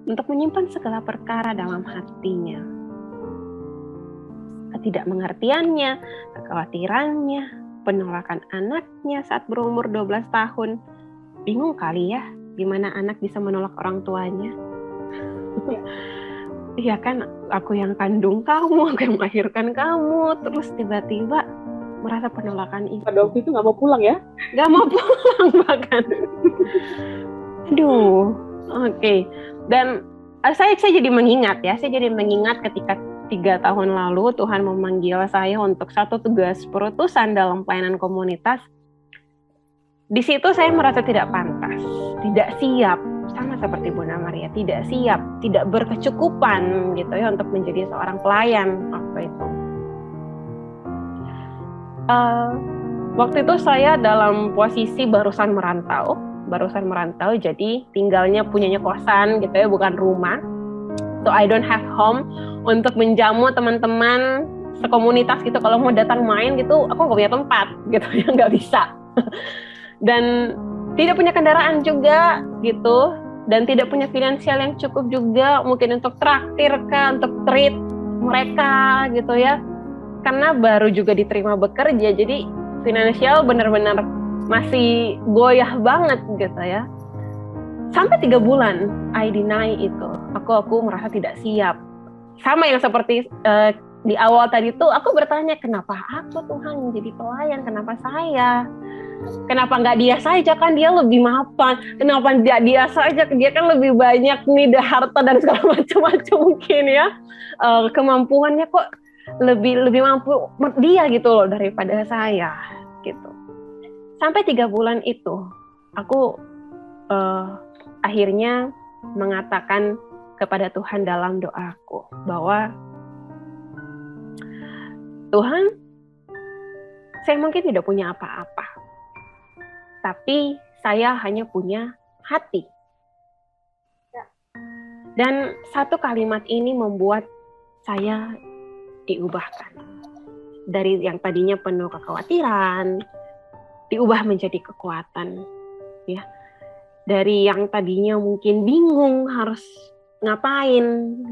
untuk menyimpan segala perkara dalam hatinya. Ketidakmengertiannya, kekhawatirannya, penolakan anaknya saat berumur 12 tahun. Bingung kali ya, gimana anak bisa menolak orang tuanya. Iya kan, aku yang kandung kamu, aku yang melahirkan kamu, terus tiba-tiba merasa penolakan itu. Pada waktu itu nggak mau pulang ya? Nggak mau pulang bahkan. Aduh, oke. Dan saya jadi mengingat ketika 3 tahun lalu Tuhan memanggil saya untuk satu tugas perutusan dalam pelayanan komunitas. Di situ saya merasa tidak pantas, tidak siap, sama seperti Bunda Maria, tidak siap, tidak berkecukupan gitu ya untuk menjadi seorang pelayan waktu itu. Waktu itu saya dalam posisi barusan merantau, jadi tinggalnya punyanya kosan gitu ya, bukan rumah. So I don't have home untuk menjamu teman-teman sekomunitas gitu. Kalau mau datang main gitu, aku nggak punya tempat gitu ya, nggak bisa. Dan tidak punya kendaraan juga gitu, dan tidak punya finansial yang cukup juga mungkin untuk traktir kah, untuk treat mereka gitu ya. Karena baru juga diterima bekerja, jadi finansial benar-benar masih goyah banget gitu ya. Sampai 3 bulan, I deny itu. Aku merasa tidak siap. Sama yang seperti di awal tadi tuh, aku bertanya, kenapa aku Tuhan jadi pelayan? Kenapa saya? Kenapa nggak dia saja, kan dia lebih mapan? Kenapa dia saja? Dia kan lebih banyak nih harta dan segala macam-macam mungkin ya. Kemampuannya kok lebih mampu dia gitu loh daripada saya gitu. Sampai 3 bulan itu, aku akhirnya mengatakan kepada Tuhan dalam doaku bahwa Tuhan, saya mungkin tidak punya apa-apa, tapi saya hanya punya hati. Dan satu kalimat ini membuat saya diubahkan. Dari yang tadinya penuh kekhawatiran, diubah menjadi kekuatan. Ya. Dari yang tadinya mungkin bingung harus ngapain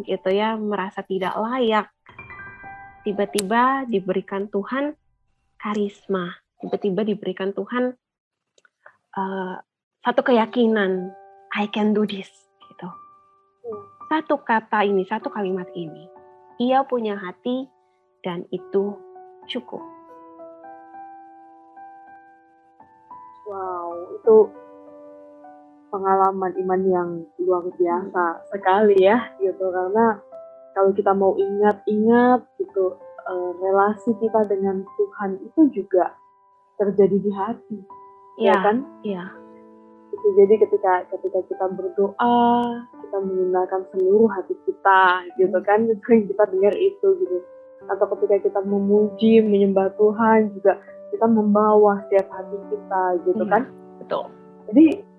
gitu ya, merasa tidak layak, tiba-tiba diberikan Tuhan karisma, tiba-tiba diberikan Tuhan satu keyakinan, I can do this gitu. Satu kalimat ini, ia punya hati dan itu cukup. Wow, itu pengalaman iman yang luar biasa sekali ya gitu, karena kalau kita mau ingat gitu, relasi kita dengan Tuhan itu juga terjadi di hati, ya kan? Iya. Itu jadi ketika kita berdoa, kita menggunakan seluruh hati kita, gitu kan? Sering kita dengar itu gitu. Atau ketika kita memuji, menyembah Tuhan juga kita membawa setiap hati kita, gitu kan? Betul. Jadi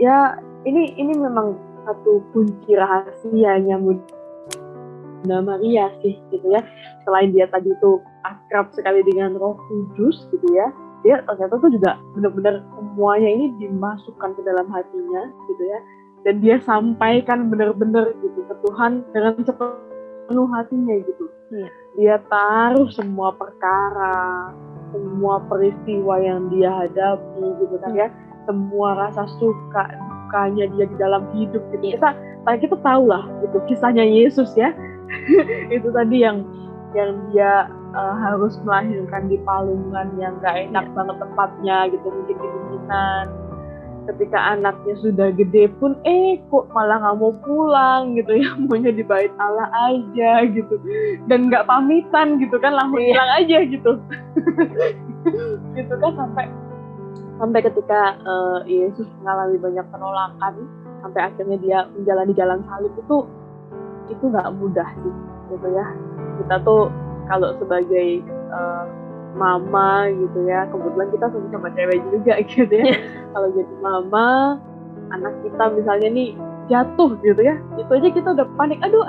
ya ini memang satu kunci rahasianya Bunda Maria sih gitu ya. Selain dia tadi tuh akrab sekali dengan Roh Kudus gitu ya, dia ternyata tuh juga benar-benar semuanya ini dimasukkan ke dalam hatinya gitu ya, dan dia sampaikan benar-benar gitu ke Tuhan dengan sepenuh hatinya gitu. Dia taruh semua perkara, semua peristiwa yang dia hadapi gitu kan ya, semua rasa suka dukanya dia di dalam hidup gitu. Kita tahu lah gitu kisahnya Yesus ya. Itu tadi yang dia harus melahirkan di palungan yang gak enak banget tempatnya gitu, mungkin kedinginan. Ketika anaknya sudah gede pun kok malah gak mau pulang gitu ya, maunya di bait Allah aja gitu, dan gak pamitan gitu kan, langsung hilang aja gitu. Gitu kan, sampai ketika Yesus mengalami banyak penolakan, sampai akhirnya dia menjalani jalan salib, itu nggak mudah sih gitu ya. Kita tuh kalau sebagai mama gitu ya, kebetulan kita sama cewek juga gitu ya. Kalau jadi mama, anak kita misalnya nih jatuh gitu ya, itu aja kita udah panik, aduh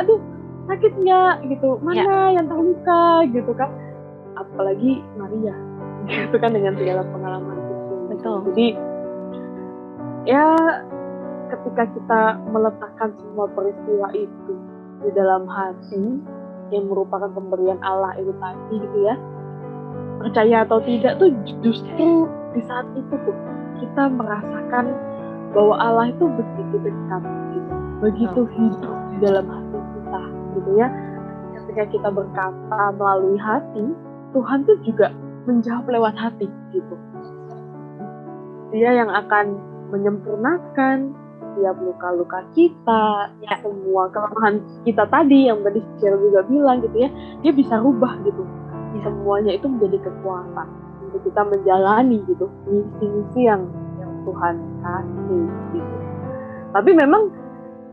sakit nggak gitu, mana yang terluka gitu kan. Apalagi Maria gitu kan, dengan segala pengalaman itu. Betul. Jadi ya ketika kita meletakkan semua peristiwa itu di dalam hati yang merupakan pemberian Allah itu tadi gitu ya, percaya atau tidak tuh justru di saat itu tuh kita merasakan bahwa Allah itu begitu dekat gitu, begitu hidup di dalam hati kita gitu ya. Ketika kita berkata melalui hati, Tuhan tuh juga menjawab lewat hati gitu. Dia yang akan menyempurnakan setiap luka-luka kita, semua kelemahan kita tadi yang tadi Cheryl juga bilang gitu ya, dia bisa rubah gitu. Semuanya itu menjadi kekuatan untuk kita menjalani gitu misi-misi yang Tuhan kasih gitu. Tapi memang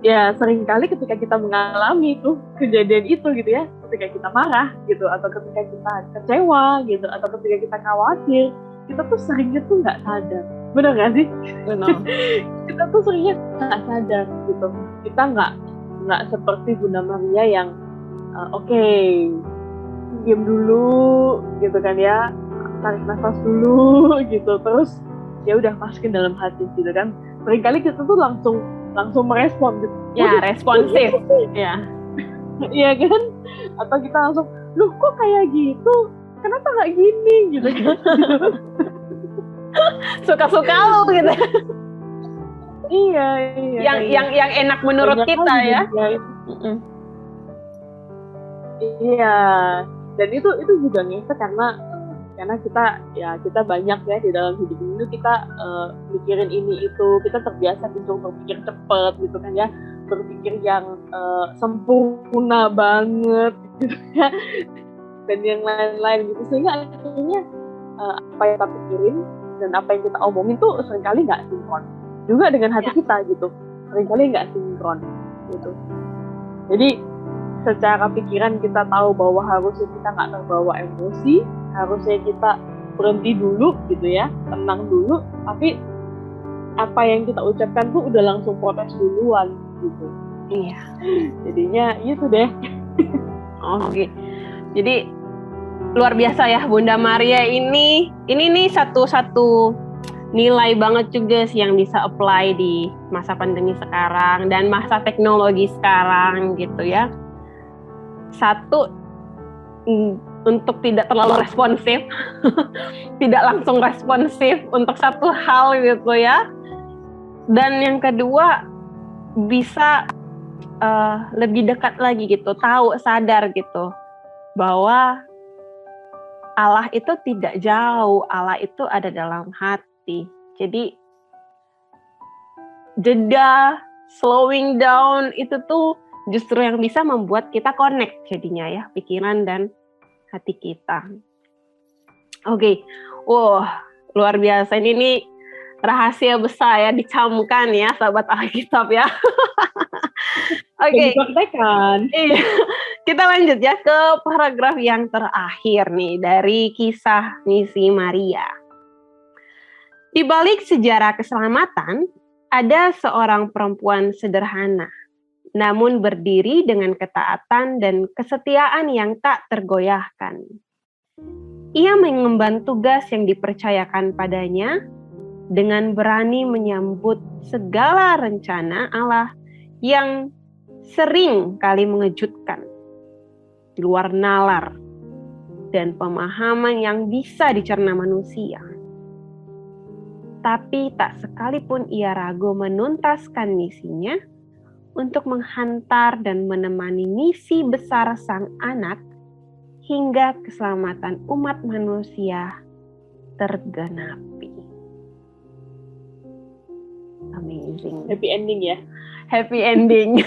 ya seringkali ketika kita mengalami itu kejadian itu gitu ya, ketika kita marah gitu, atau ketika kita kecewa gitu, atau ketika kita khawatir, kita tuh seringnya tuh nggak sadar. Benar nggak sih? Benar. Kita tuh seringnya nggak sadar gitu. Kita nggak seperti Bunda Maria yang oke, diam dulu gitu kan ya, tarik nafas dulu gitu, terus ya udah masukin dalam hati gitu kan. Seringkali kita tuh langsung merespon gitu. Ya, responsif. Ya. Iya kan? Atau kita langsung, loh kok kayak gitu? Kenapa nggak gini gitu kan? Suka-suka lu gitu. Iya. Yang enak menurut banyak kita ya. Iya. Dan itu juga ngefek karena kita banyak ya di dalam hidup ini kita mikirin ini itu, kita terbiasa untuk berpikir cepat gitu kan ya, berpikir yang sempurna banget gitu ya, dan yang lain-lain gitu, sehingga akhirnya apa yang kita pikirin dan apa yang kita omongin tuh seringkali nggak sinkron juga dengan hati kita gitu, seringkali nggak sinkron gitu. Jadi secara pikiran kita tahu bahwa harusnya kita nggak terbawa emosi, harusnya kita berhenti dulu gitu ya, tenang dulu, tapi apa yang kita ucapkan tuh udah langsung protes duluan gitu. Iya. Jadinya itu deh. Oke. Jadi luar biasa ya Bunda Maria ini nih satu nilai banget juga sih yang bisa apply di masa pandemi sekarang dan masa teknologi sekarang gitu ya. Satu, untuk tidak terlalu responsif, tidak langsung responsif untuk satu hal gitu ya. Dan yang kedua, bisa lebih dekat lagi gitu, sadar gitu, bahwa Allah itu tidak jauh, Allah itu ada dalam hati. Jadi, jeda, slowing down itu tuh justru yang bisa membuat kita connect jadinya ya, pikiran dan hati kita. Oke. Luar biasa. Ini nih rahasia besar ya, dicamkan ya sahabat Alkitab ya. Oke. Iya. Kita lanjut ya ke paragraf yang terakhir nih dari kisah misi Maria. Di balik sejarah keselamatan, ada seorang perempuan sederhana, namun berdiri dengan ketaatan dan kesetiaan yang tak tergoyahkan. Ia mengemban tugas yang dipercayakan padanya dengan berani menyambut segala rencana Allah yang sering kali mengejutkan, di luar nalar dan pemahaman yang bisa dicerna manusia. Tapi tak sekalipun ia ragu menuntaskan misinya untuk menghantar dan menemani misi besar Sang Anak hingga keselamatan umat manusia tergenapi. Amazing. Happy ending ya. Happy ending.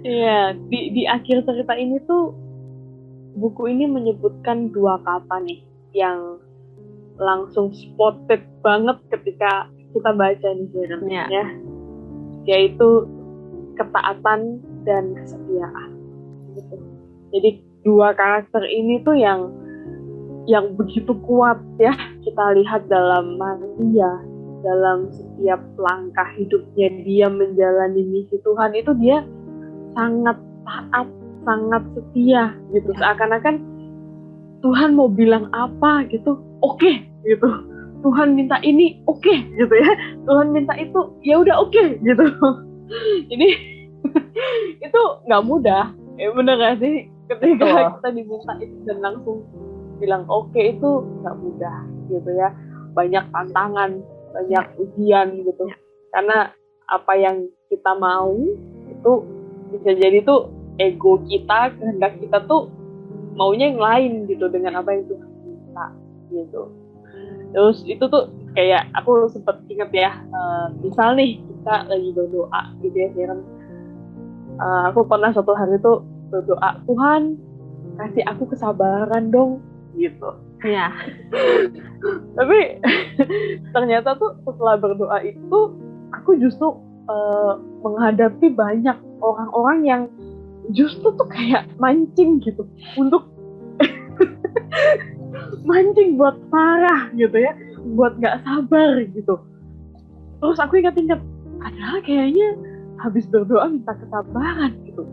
Iya, di akhir cerita ini tuh buku ini menyebutkan dua kata nih yang langsung spotted banget ketika kita baca nih ya, yaitu ketaatan dan kesetiaan. Gitu. Jadi dua karakter ini tuh yang begitu kuat ya kita lihat dalam Maria, dalam setiap langkah hidupnya dia menjalani misi Tuhan itu dia sangat taat, sangat setia gitu. Seakan-akan Tuhan mau bilang apa gitu, oke gitu. Tuhan minta ini, oke gitu ya. Tuhan minta itu, ya udah oke gitu. Jadi itu nggak mudah, ya bener nggak sih? ketika Betul. kita diminta itu dan langsung bilang oke, itu nggak mudah gitu ya, banyak tantangan, banyak ujian gitu, karena apa yang kita mau itu bisa jadi tuh ego kita, kehendak kita tuh maunya yang lain gitu dengan apa yang Tuhan minta gitu. Terus itu tuh kayak aku sempet inget ya, misal nih kita lagi berdoa gitu ya, Sharon. Aku pernah suatu hari tuh berdoa, Tuhan kasih aku kesabaran dong gitu. Ya. Tapi ternyata tuh setelah berdoa itu aku justru menghadapi banyak orang-orang yang justru tuh kayak mancing gitu untuk mancing buat marah gitu ya, buat nggak sabar gitu. Terus aku ingat-ingat, padahal kayaknya habis berdoa minta kesabaran gitu.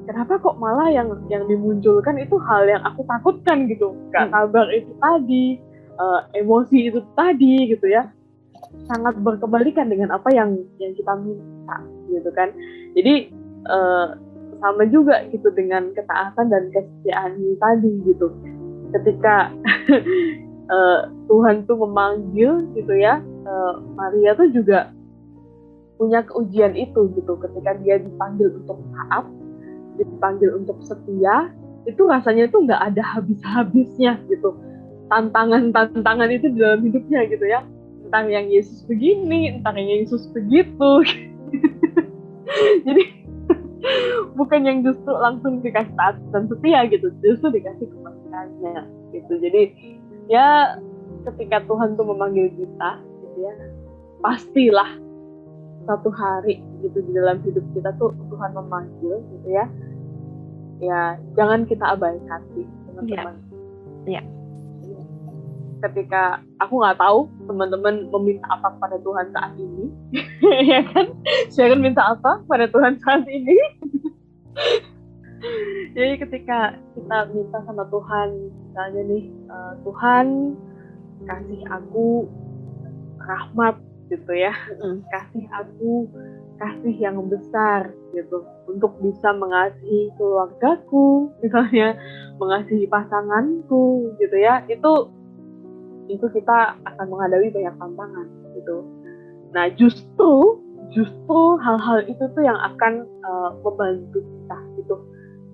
Kenapa kok malah yang dimunculkan itu hal yang aku takutkan gitu, nggak sabar itu tadi, emosi itu tadi gitu ya, sangat berkebalikan dengan apa yang kita minta gitu kan. Jadi sama juga gitu dengan ketaatan dan kesetiaan ini tadi gitu. Ketika Tuhan tuh memanggil gitu ya, Maria tuh juga punya keujian itu gitu. Ketika dia dipanggil untuk taat, dipanggil untuk setia, itu rasanya tuh nggak ada habis-habisnya gitu. Tantangan itu di dalam hidupnya gitu ya. Entah yang Yesus begini, entah yang Yesus begitu. Jadi bukan yang justru langsung dikasih taat dan setia gitu, justru dikasih kebaikannya gitu. Jadi ya ketika Tuhan tuh memanggil kita gitu ya, pastilah satu hari gitu di dalam hidup kita tuh Tuhan memanggil gitu ya. Ya jangan kita abaikan sih teman-teman. Iya. Ketika aku nggak tahu teman-teman meminta apa pada Tuhan saat ini, ya kan? Sharon minta apa pada Tuhan saat ini? Jadi ketika kita minta sama Tuhan, misalnya nih, Tuhan kasih aku rahmat gitu ya, kasih aku kasih yang besar gitu, untuk bisa mengasihi keluargaku, misalnya mengasihi pasanganku gitu ya, itu kita akan menghadapi banyak tantangan gitu. Nah justru hal-hal itu tuh yang akan membantu kita gitu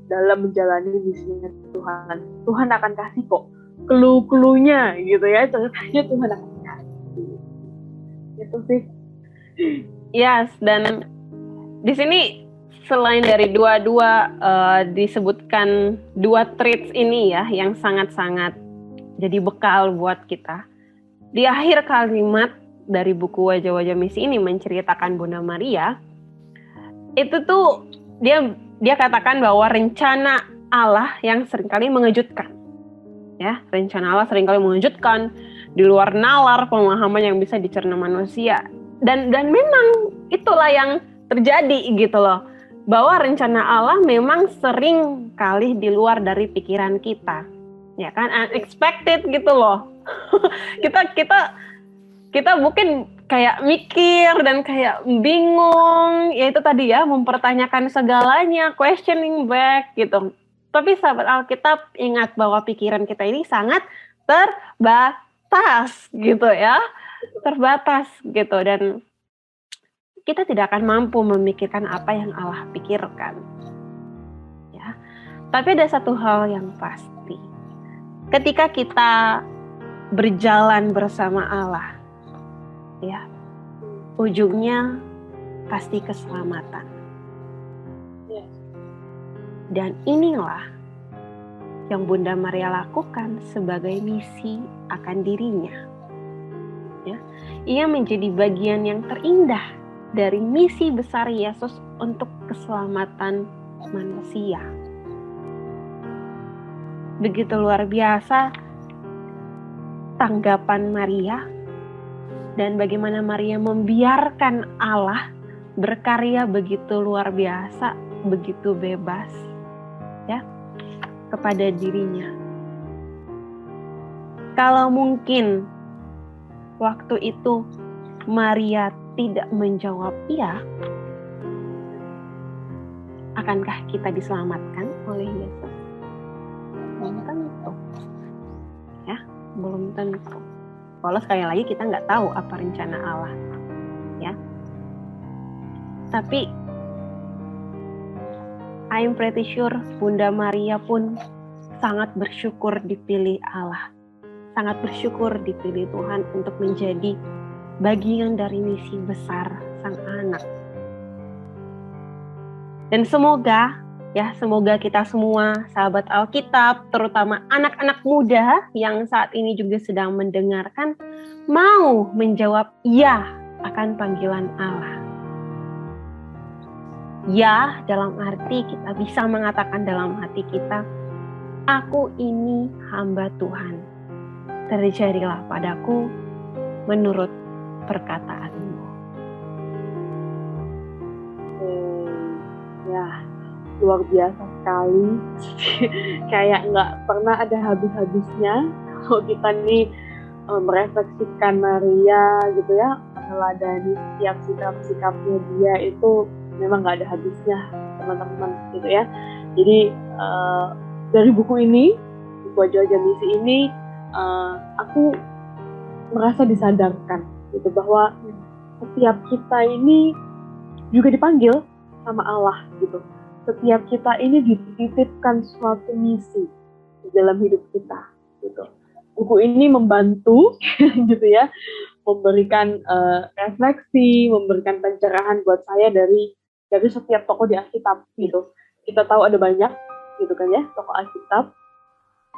dalam menjalani misinya Tuhan. Tuhan akan kasih kok clue-cluenya gitu ya, ceritanya Tuhan akan kasih. Itu sih. Yes, dan di sini selain dari dua disebutkan dua traits ini ya yang sangat-sangat jadi bekal buat kita. Di akhir kalimat dari buku Wajah-Wajah Misi ini menceritakan Bunda Maria, itu tuh dia katakan bahwa rencana Allah yang seringkali mengejutkan. Ya, rencana Allah seringkali mengejutkan, di luar nalar pemahaman yang bisa dicerna manusia. Dan memang itulah yang terjadi gitu loh. Bahwa rencana Allah memang sering kali di luar dari pikiran kita. Ya kan, unexpected gitu loh. kita mungkin kayak mikir dan kayak bingung, ya itu tadi ya, mempertanyakan segalanya, questioning back gitu. Tapi sahabat Alkitab, ingat bahwa pikiran kita ini sangat terbatas gitu ya, terbatas gitu, dan kita tidak akan mampu memikirkan apa yang Allah pikirkan. Ya, tapi ada satu hal yang pasti. Ketika kita berjalan bersama Allah, ya, ujungnya pasti keselamatan. Dan inilah yang Bunda Maria lakukan sebagai misi akan dirinya. Ya, ia menjadi bagian yang terindah dari misi besar Yesus untuk keselamatan manusia. Begitu luar biasa tanggapan Maria, dan bagaimana Maria membiarkan Allah berkarya begitu luar biasa, begitu bebas ya kepada dirinya. Kalau mungkin waktu itu Maria tidak menjawab iya, akankah kita diselamatkan oleh Yesus? belum tentu. Kalau sekali lagi kita nggak tahu apa rencana Allah, ya. Tapi I'm pretty sure Bunda Maria pun sangat bersyukur dipilih Allah, sangat bersyukur dipilih Tuhan untuk menjadi bagian dari misi besar sang anak. Dan semoga kita semua sahabat Alkitab, terutama anak-anak muda yang saat ini juga sedang mendengarkan, mau menjawab ya akan panggilan Allah. Ya, dalam arti kita bisa mengatakan dalam hati kita, aku ini hamba Tuhan. Terjadilah padaku menurut perkataanmu. Ya, luar biasa sekali. Kayak nggak pernah ada habis-habisnya kalau kita nih merefleksikan Maria gitu ya, meneladani setiap sikap-sikapnya dia itu memang nggak ada habisnya, teman-teman gitu ya. Jadi dari buku ini, buku Wajah-Wajah Misi ini, aku merasa disadarkan gitu bahwa setiap kita ini juga dipanggil sama Allah gitu. Setiap kita ini dititipkan suatu misi di dalam hidup kita gitu. Buku ini membantu gitu ya, memberikan refleksi, memberikan pencerahan buat saya dari setiap tokoh di Alkitab gitu. Kita tahu ada banyak gitu kan ya, tokoh Alkitab,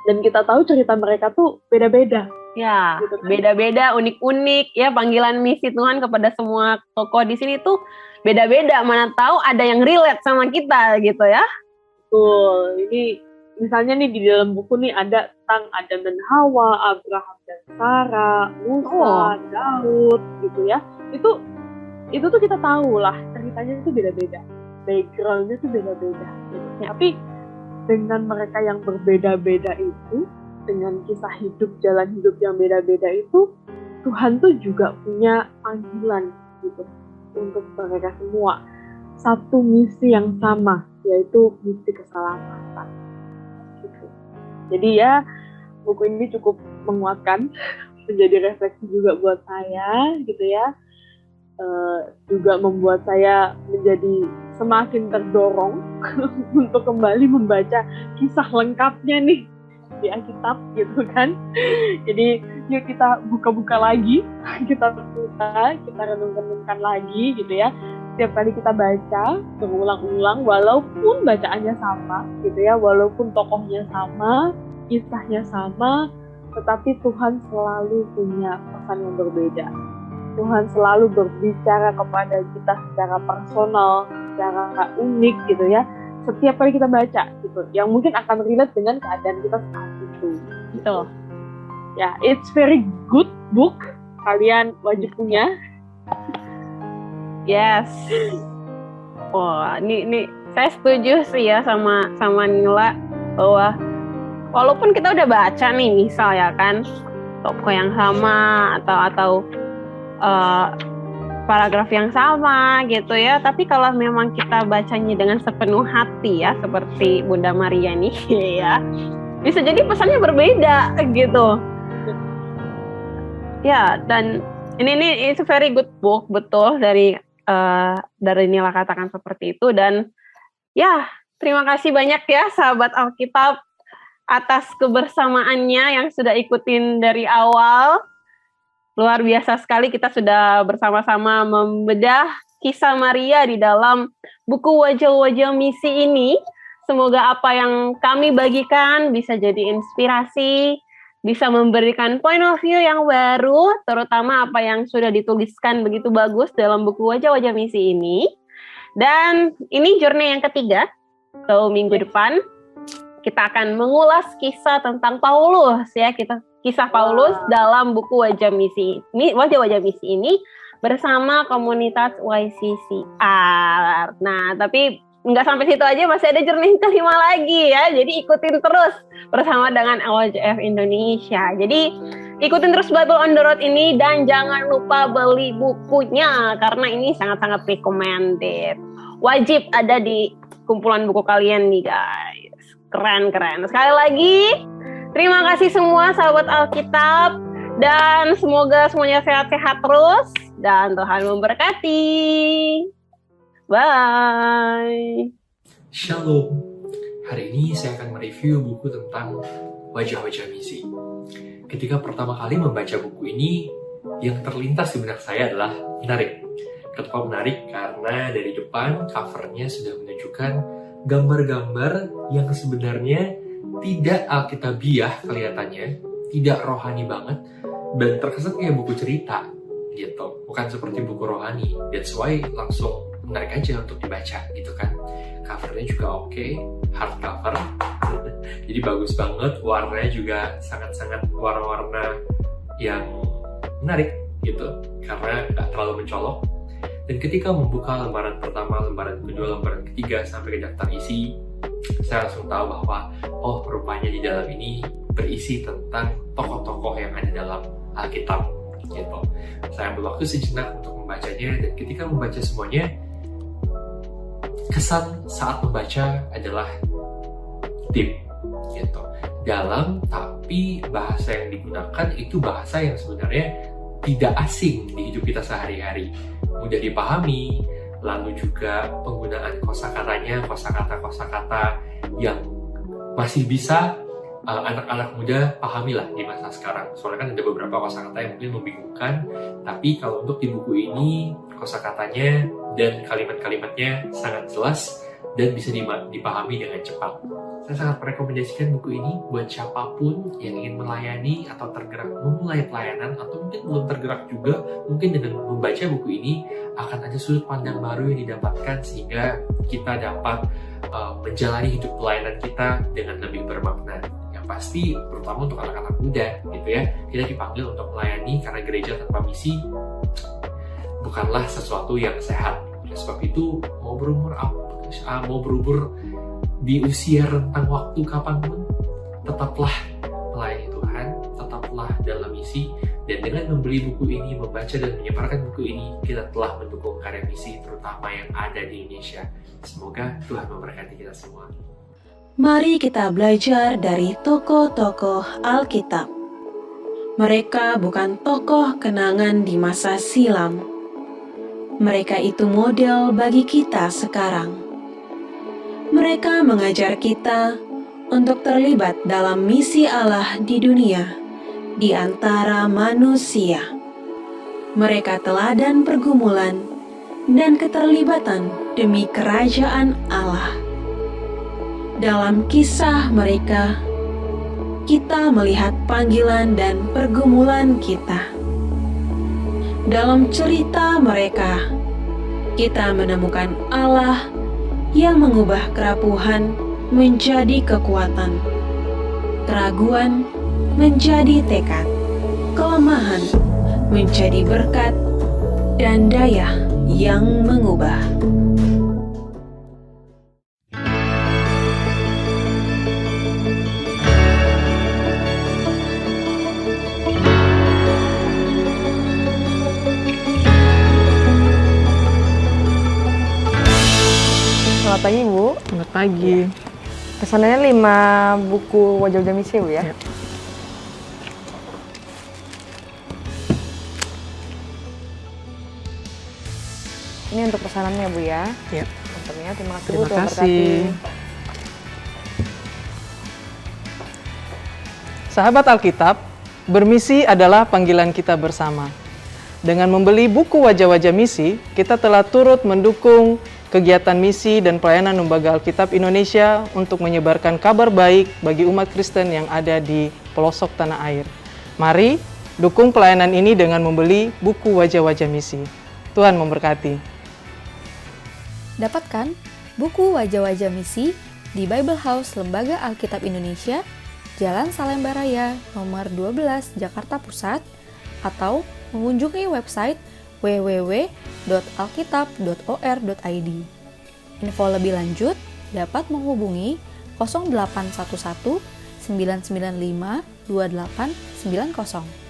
dan kita tahu cerita mereka tuh beda-beda. Ya, gitu kan? Beda-beda, unik-unik ya, panggilan misi Tuhan kepada semua tokoh di sini tuh beda-beda. Mana tahu ada yang relate sama kita gitu ya. Betul. Ini misalnya nih di dalam buku nih ada tentang Adam dan Hawa, Abraham dan Sarah, Musa, Daud gitu ya. Itu tuh kita tahu lah ceritanya itu beda-beda, backgroundnya tuh beda-beda gitu. Ya. Tapi dengan mereka yang berbeda-beda itu, dengan kisah hidup, jalan hidup yang beda-beda itu, Tuhan tuh juga punya panggilan gitu untuk mereka semua. Satu misi yang sama, yaitu misi keselamatan. Gitu. Jadi ya, buku ini cukup menguatkan, menjadi refleksi juga buat saya gitu ya. Juga membuat saya menjadi semakin terdorong untuk kembali membaca kisah lengkapnya nih di Alkitab gitu kan. Jadi yuk kita buka-buka lagi, kita buka, kita renung-renungkan lagi gitu ya. Setiap kali kita baca berulang-ulang, walaupun bacaannya sama gitu ya, walaupun tokohnya sama, kisahnya sama, tetapi Tuhan selalu punya pesan yang berbeda. Tuhan selalu berbicara kepada kita secara personal, secara unik gitu ya. Setiap kali kita baca gitu, yang mungkin akan relate dengan keadaan kita saat itu. Betul. Ya, it's very good book. Kalian wajib punya. Yes. Wah, ini saya setuju sih ya sama Nila bahwa walaupun kita udah baca nih misal ya kan tokoh yang sama atau paragraf yang sama gitu ya, tapi kalau memang kita bacanya dengan sepenuh hati ya seperti Bunda Maria nih ya, bisa jadi pesannya berbeda gitu ya. Dan ini it's a very good book, betul, dari Nila katakan seperti itu. Dan ya, terima kasih banyak ya sahabat Alkitab atas kebersamaannya yang sudah ikutin dari awal. Luar biasa sekali, kita sudah bersama-sama membedah kisah Maria di dalam buku Wajah-Wajah Misi ini. Semoga apa yang kami bagikan bisa jadi inspirasi, bisa memberikan point of view yang baru, terutama apa yang sudah dituliskan begitu bagus dalam buku Wajah-Wajah Misi ini. Dan ini journey yang ketiga, so minggu depan kita akan mengulas kisah tentang Paulus ya, kisah Paulus dalam buku Wajah-Wajah Misi ini bersama komunitas YCCR. Nah, tapi nggak sampai situ aja, masih ada journey kelima lagi ya. Jadi ikutin terus bersama dengan LJF Indonesia. Jadi ikutin terus Bible on the Road ini dan jangan lupa beli bukunya karena ini sangat-sangat recommended. Wajib ada di kumpulan buku kalian nih guys. Keren. Sekali lagi Terima kasih semua sahabat Alkitab, dan semoga semuanya sehat-sehat terus, dan Tuhan memberkati. Bye. Shalom. Hari ini saya akan mereview buku tentang wajah-wajah misi. Ketika pertama kali membaca buku ini, yang terlintas di benak saya adalah menarik. Kenapa menarik? Karena dari depan covernya sudah menunjukkan gambar-gambar yang sebenarnya tidak alkitabiah kelihatannya, tidak rohani banget, dan terkesan kayak buku cerita gitu, bukan seperti buku rohani. That's why langsung menarik aja untuk dibaca gitu kan. Covernya juga oke, hardcover, jadi bagus banget, warnanya juga sangat-sangat warna-warna yang menarik gitu, karena nggak terlalu mencolok. Dan ketika membuka lembaran pertama, lembaran kedua, lembaran ketiga, sampai ke daftar isi, saya langsung tahu bahwa, oh rupanya di dalam ini berisi tentang tokoh-tokoh yang ada dalam Alkitab gitu. Saya ambil waktu sejenak untuk membacanya, dan ketika membaca semuanya, kesan saat membaca adalah deep gitu, dalam, tapi bahasa yang digunakan itu bahasa yang sebenarnya tidak asing di hidup kita sehari-hari, mudah dipahami. Lalu juga penggunaan kosakatanya, kosakata yang masih bisa anak-anak muda pahamilah di masa sekarang. Soalnya kan ada beberapa kosakata yang mungkin membingungkan, tapi kalau untuk di buku ini kosakatanya dan kalimat-kalimatnya sangat jelas dan bisa dipahami dengan cepat. Saya sangat merekomendasikan buku ini buat siapapun yang ingin melayani atau tergerak memulai pelayanan, atau mungkin belum tergerak juga. Mungkin dengan membaca buku ini akan ada sudut pandang baru yang didapatkan, sehingga kita dapat menjalani hidup pelayanan kita dengan lebih bermakna. Yang pasti terutama untuk anak-anak muda gitu ya, kita dipanggil untuk melayani, karena gereja tanpa misi bukanlah sesuatu yang sehat. Oleh sebab itu, mau berumur di usia rentang waktu kapanpun, tetaplah melayani Tuhan, tetaplah dalam misi. Dan dengan membeli buku ini, membaca dan menyebarkan buku ini, kita telah mendukung karya misi terutama yang ada di Indonesia. Semoga Tuhan memberkati kita semua. Mari kita belajar dari tokoh-tokoh Alkitab. Mereka bukan tokoh kenangan di masa silam. Mereka itu model bagi kita sekarang. Mereka mengajar kita untuk terlibat dalam misi Allah di dunia, di antara manusia. Mereka teladan pergumulan dan keterlibatan demi kerajaan Allah. Dalam kisah mereka, kita melihat panggilan dan pergumulan kita. Dalam cerita mereka, kita menemukan Allah yang mengubah kerapuhan menjadi kekuatan, keraguan menjadi tekad, kelemahan menjadi berkat, dan daya yang mengubah. Selamat pagi, Bu. Selamat pagi. Pesanannya 5 buku wajah-wajah misi, Bu ya. Ya. Ini untuk pesanannya, Bu ya. Ya. Tentunya terima kasih, Bu. Terima Tuhan kasih. berkati. Sahabat Alkitab, bermisi adalah panggilan kita bersama. Dengan membeli buku wajah-wajah misi, kita telah turut mendukung kegiatan misi dan pelayanan Lembaga Alkitab Indonesia untuk menyebarkan kabar baik bagi umat Kristen yang ada di pelosok tanah air. Mari dukung pelayanan ini dengan membeli buku wajah-wajah misi. Tuhan memberkati. Dapatkan buku wajah-wajah misi di Bible House Lembaga Alkitab Indonesia, Jalan Salemba Raya, nomor 12, Jakarta Pusat, atau mengunjungi website www.alkitab.or.id. Info lebih lanjut dapat menghubungi 0811 995 2890.